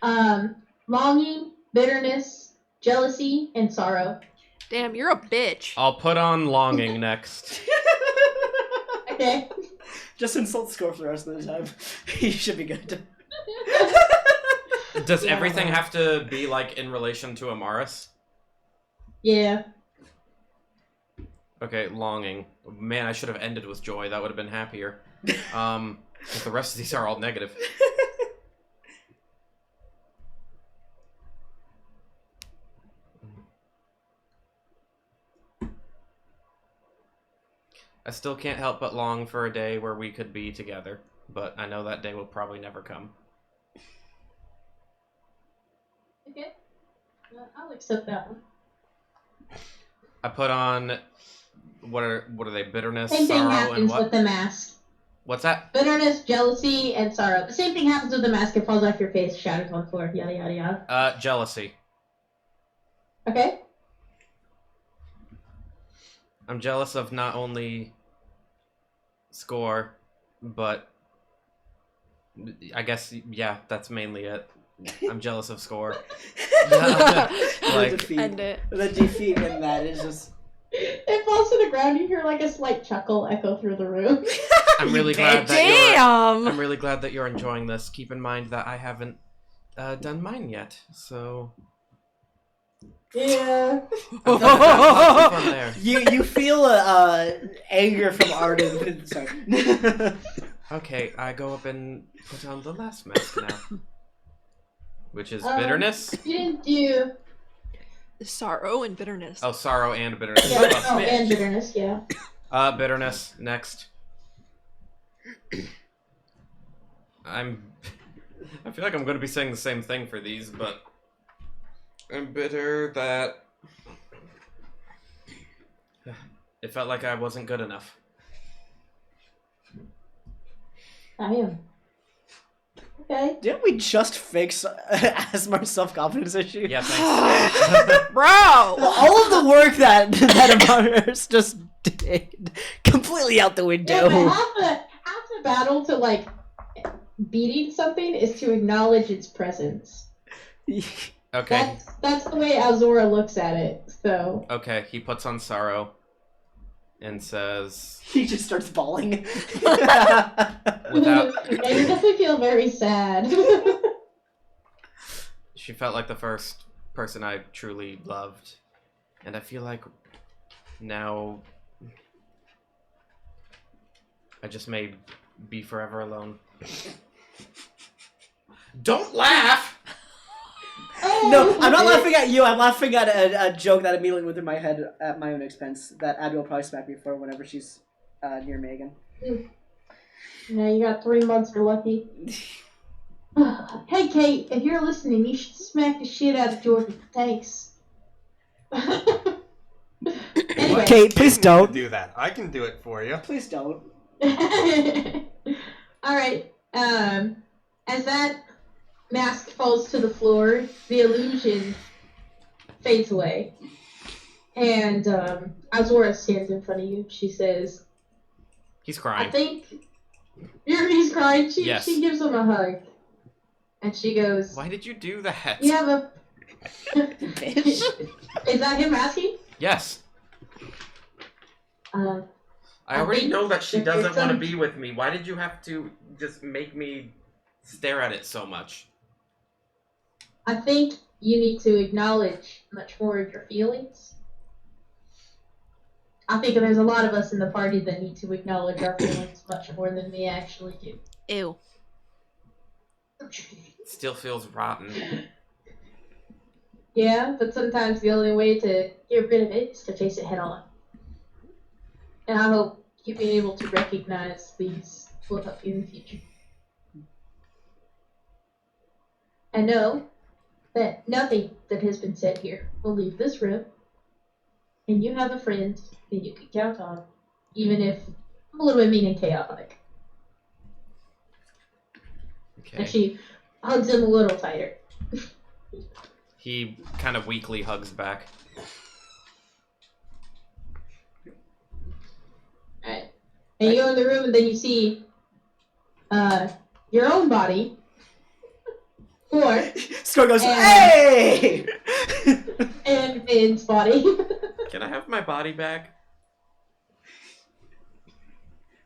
Longing, bitterness, jealousy, and sorrow. Damn, you're a bitch. I'll put on longing next. Okay. Just insult Score for the rest of the time. You should be good. Does Yeah. everything have to be, like, in relation to Amaris? Yeah. Okay, longing. Man, I should have ended with joy. That would have been happier. 'Cause the rest of these are all negative. I still can't help but long for a day where we could be together, but I know that day will probably never come. Okay. I'll accept that one. I put on what are they? Bitterness, Same thing sorrow, and happens what? with the mask. What's that? Bitterness, jealousy, and sorrow. The same thing happens with the mask. It falls off your face, shatters on the floor, yada yada yada. Jealousy. Okay. I'm jealous of not only Score, but I guess, yeah, that's mainly it. I'm jealous of score. The defeat. End it. The defeat in that is just. It falls to the ground. You hear like a slight chuckle echo through the room. I'm really glad that you're. Damn. I'm really glad that you're enjoying this. Keep in mind that I haven't done mine yet, so. Yeah. I've got lots of fun there. You feel anger from Arden. Sorry. Okay, I go up and put on the last mask now, which is bitterness. You didn't do. Sorrow and bitterness. Oh, sorrow and bitterness. Yeah. Oh, and bitterness. Yeah. Bitterness next. I feel like I'm going to be saying the same thing for these, but I'm bitter that it felt like I wasn't good enough. I am. Okay. Didn't we just fix Asmar's self-confidence issue? Yeah, thanks. Bro! All of the work that Amars just did, completely out the Yeah, window. but half the battle to like beating something is to acknowledge its presence. Okay. That's the way Azora looks at it. So. Okay, he puts on sorrow and says, He just starts bawling. without... Yeah, you definitely feel very sad. She felt like the first person I truly loved. And I feel like now I just may be forever alone. Don't laugh! No, I'm not laughing at you. I'm laughing at a joke that immediately went through my head at my own expense that Abby will probably smack me for whenever she's near Megan. Yeah, you got 3 months. You're lucky. Hey, Kate, if you're listening, you should smack the shit out of Jordan. Thanks. Anyway. Kate, please don't. Do that. I can do it for you. Please don't. All right. As that mask falls to the floor, the illusion fades away, and Azora stands in front of you. She says, He's "I crying. think he's crying." Yes. She gives him a hug, and she goes, Why did you do that? "You have a." Bitch. Is that him asking? Yes. I I already think know that she if your doesn't want to son- be with me. Why did you have to just make me stare at it so much? I think you need to acknowledge much more of your feelings. I think there's a lot of us in the party that need to acknowledge our feelings much more than we actually do. Ew. Still feels rotten. Yeah, but sometimes the only way to get rid of it is to face it head on. And I hope you being able to recognize these will help you in the future. And know that nothing that has been said here will leave this room, and you have a friend that you can count on, even if I'm a little bit mean and chaotic. And Okay. she hugs him a little tighter. He kind of weakly hugs back. Alright. And you go in the room, and then you see your own body. Or Score goes, And- hey! and Vin's body. Can I have my body back?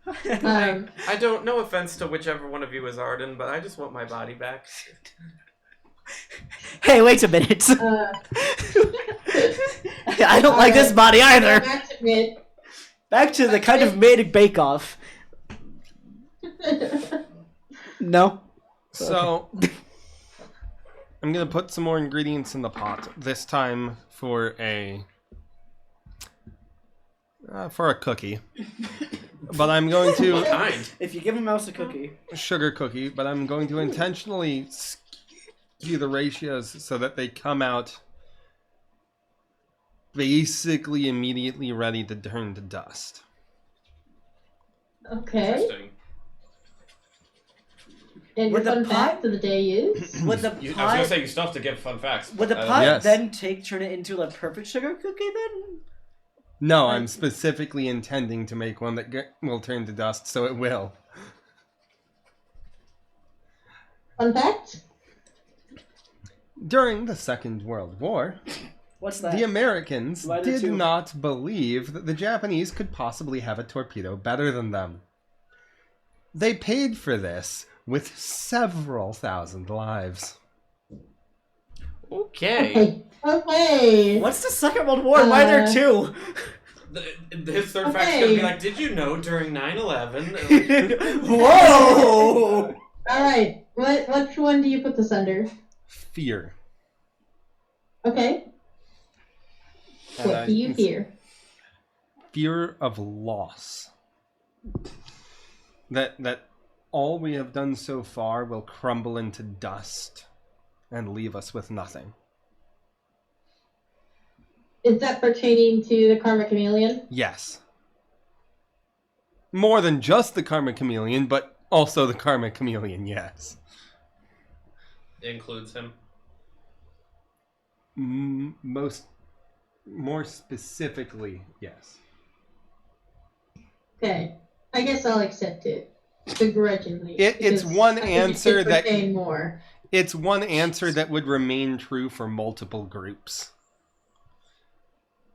I don't, no offense to whichever one of you is Arden, but I just want my body back. Hey, wait a minute. Uh, I don't like this body either. Back to Vin. Back to the kind of made bake-off. No? So, I'm gonna put some more ingredients in the pot. This time for a cookie. But I'm going What to kind? If you give a mouse a cookie. sugar cookie. But I'm going to intentionally skew the ratios so that they come out basically immediately ready to turn to dust. Okay. Interesting. And your Would the fun pie- fact of the day is Would the I was gonna pie, say you still have to give fun facts. would the but, pie Yes. then turn it into a perfect sugar cookie then? No, I'm specifically intending to make one that will turn to dust, so it will. fun fact. During the Second World War, What's that? the Americans Why the did two? not believe that the Japanese could possibly have a torpedo better than them. They paid for this with several thousand lives. Okay. Okay. What's the Second World War? Why are there two? His third fact's gonna be like, did you know during 9/11? Whoa! All right. Which one do you put this under? Fear. Okay. And What do you fear? Fear of loss. That all we have done so far will crumble into dust and leave us with nothing. Is that pertaining to the Karma Chameleon? Yes. More than just the Karma Chameleon, but also the Karma Chameleon, yes. Includes him. More specifically, yes. Okay. I guess I'll accept it. Begrudgingly. It's because one I think answer it should that pertain more. It's one answer that would remain true for multiple groups.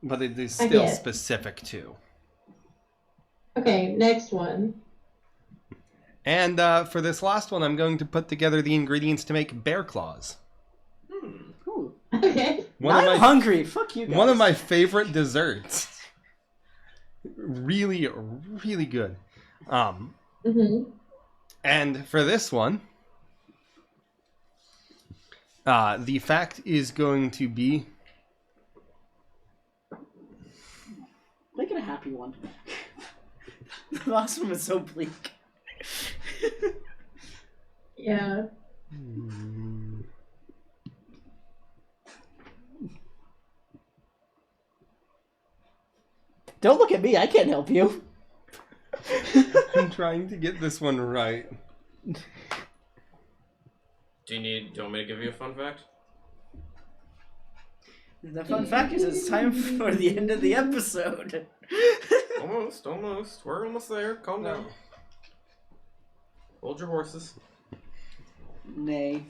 But it is I still get it. specific too. Okay, next one. And for this last one, I'm going to put together the ingredients to make bear claws. Ooh. Okay. I'm hungry. Fuck you guys. One of my favorite desserts. Really, really good. And for this one, the fact is going to be... Make it a happy one. The last one was so bleak. Yeah. Don't look at me. I can't help you. I'm trying to get this one right. Do you want me to give you a fun fact? The fun fact is it's time for the end of the episode. Almost. We're almost there. Calm down. Hold your horses. Nay.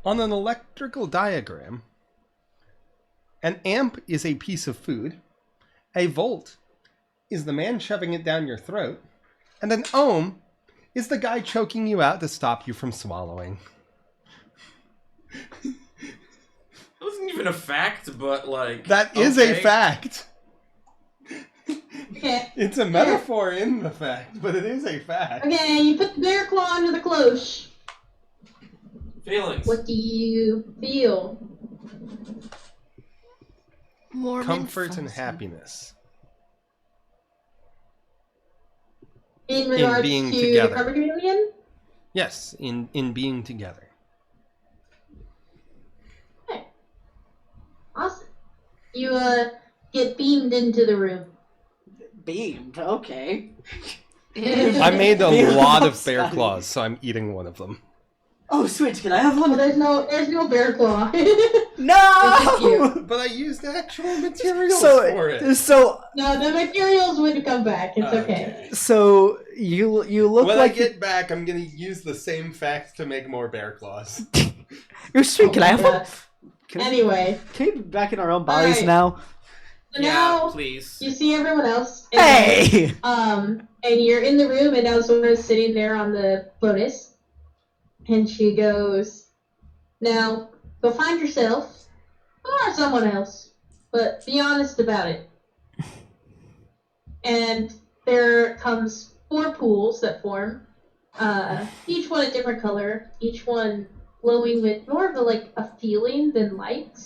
On an electrical diagram, an amp is a piece of food, a volt is the man shoving it down your throat, and an ohm is the guy choking you out to stop you from swallowing. That wasn't even a fact, but like... That is a okay. fact. Okay. It's a metaphor in the fact, but it is a fact. Okay, you put the bear claw under the cloche. Feelings. What do you feel? Mormon Comfort and fuzzy. happiness. In regards being to together. the Karma Chameleon? Yes, in being together. Okay. Awesome. You get beamed into the room. Beamed. Okay. I made a Being lot of outside. bear claws, so I'm eating one of them. Oh, sweet. Can I have Oh, one? there's no bear claw. No! But I used actual materials So, for it. so, No, the materials would come back. It's okay. so you look When like I get back, I'm gonna use the same facts to make more bear claws. you're sweet. Can I have one? Yeah. Can, Anyway, can we be back in our own bodies Alright. now? so Yeah, now please. you see everyone else. And Hey! and you're in the room, and now Zora's sitting there on the lotus, and she goes, "Now go find yourself, or someone else, but be honest about it." And there comes 4 pools that form, each one a different color, each one glowing with more of a feeling than light.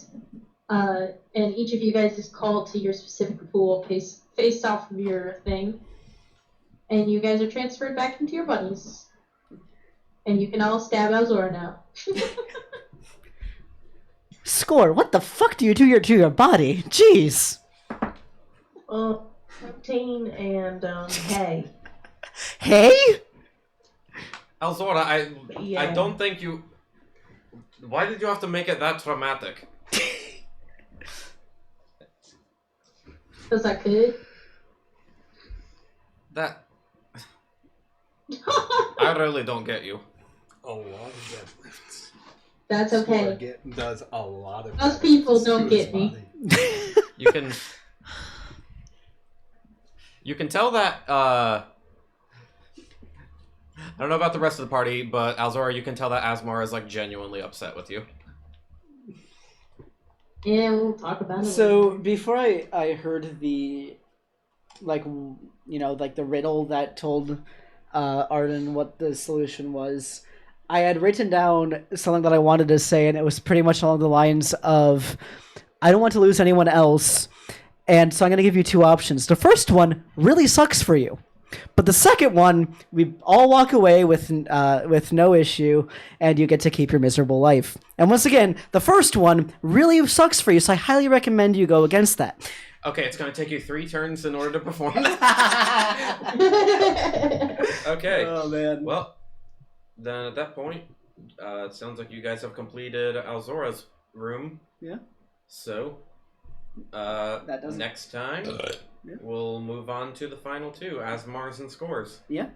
And each of you guys is called to your specific pool based off of your thing. And you guys are transferred back into your bodies. And you can all stab Alzora now. Score, what the fuck do you do to your body? Jeez. Protein and hay. Hey? Alzora, I Yeah. don't think you... Why did you have to make it that traumatic? Because I could. That... I really don't get you. A lot of deadlifts. That's okay. Does a lot of Most damage people to don't his get me. body. You can tell that I don't know about the rest of the party, but Alzora, you can tell that Asmar is like genuinely upset with you. Yeah, we'll talk about it. So later. before I heard the, like, like the riddle that told Arden what the solution was, I had written down something that I wanted to say, and it was pretty much along the lines of, I don't want to lose anyone else, and so I'm going to give you two options. The first one really sucks for you. But the second one, we all walk away with no issue, and you get to keep your miserable life. And once again, the first one really sucks for you, so I highly recommend you go against that. Okay, it's going to take you 3 turns in order to perform that. Okay. Oh, man. Well, then at that point, it sounds like you guys have completed Alzora's room. Yeah. So, That doesn't... next time, Yeah. we'll move on to the final 2, Asmars and Scores. Yeah.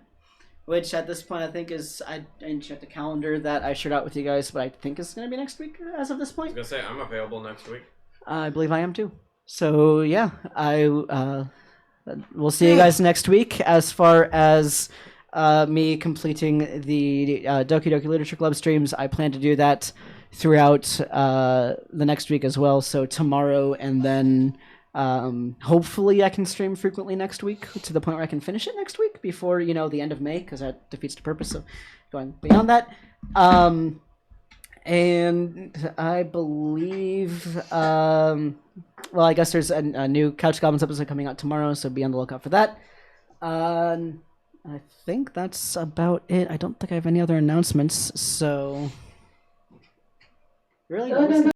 Which at this point I think is, I didn't check the calendar that I shared out with you guys, but I think it's going to be next week as of this I was point. going to say, I'm available next week. I believe I am too. So yeah, we'll see you guys next week. As far as me completing the Doki Doki Literature Club streams, I plan to do that throughout the next week as well. So tomorrow, and then hopefully I can stream frequently next week to the point where I can finish it next week before the end of May, because that defeats the purpose of going beyond that. And I believe, well, I guess there's a new Couch Goblins episode coming out tomorrow, so be on the lookout for that. I think that's about it. I don't think I have any other announcements, so... Really?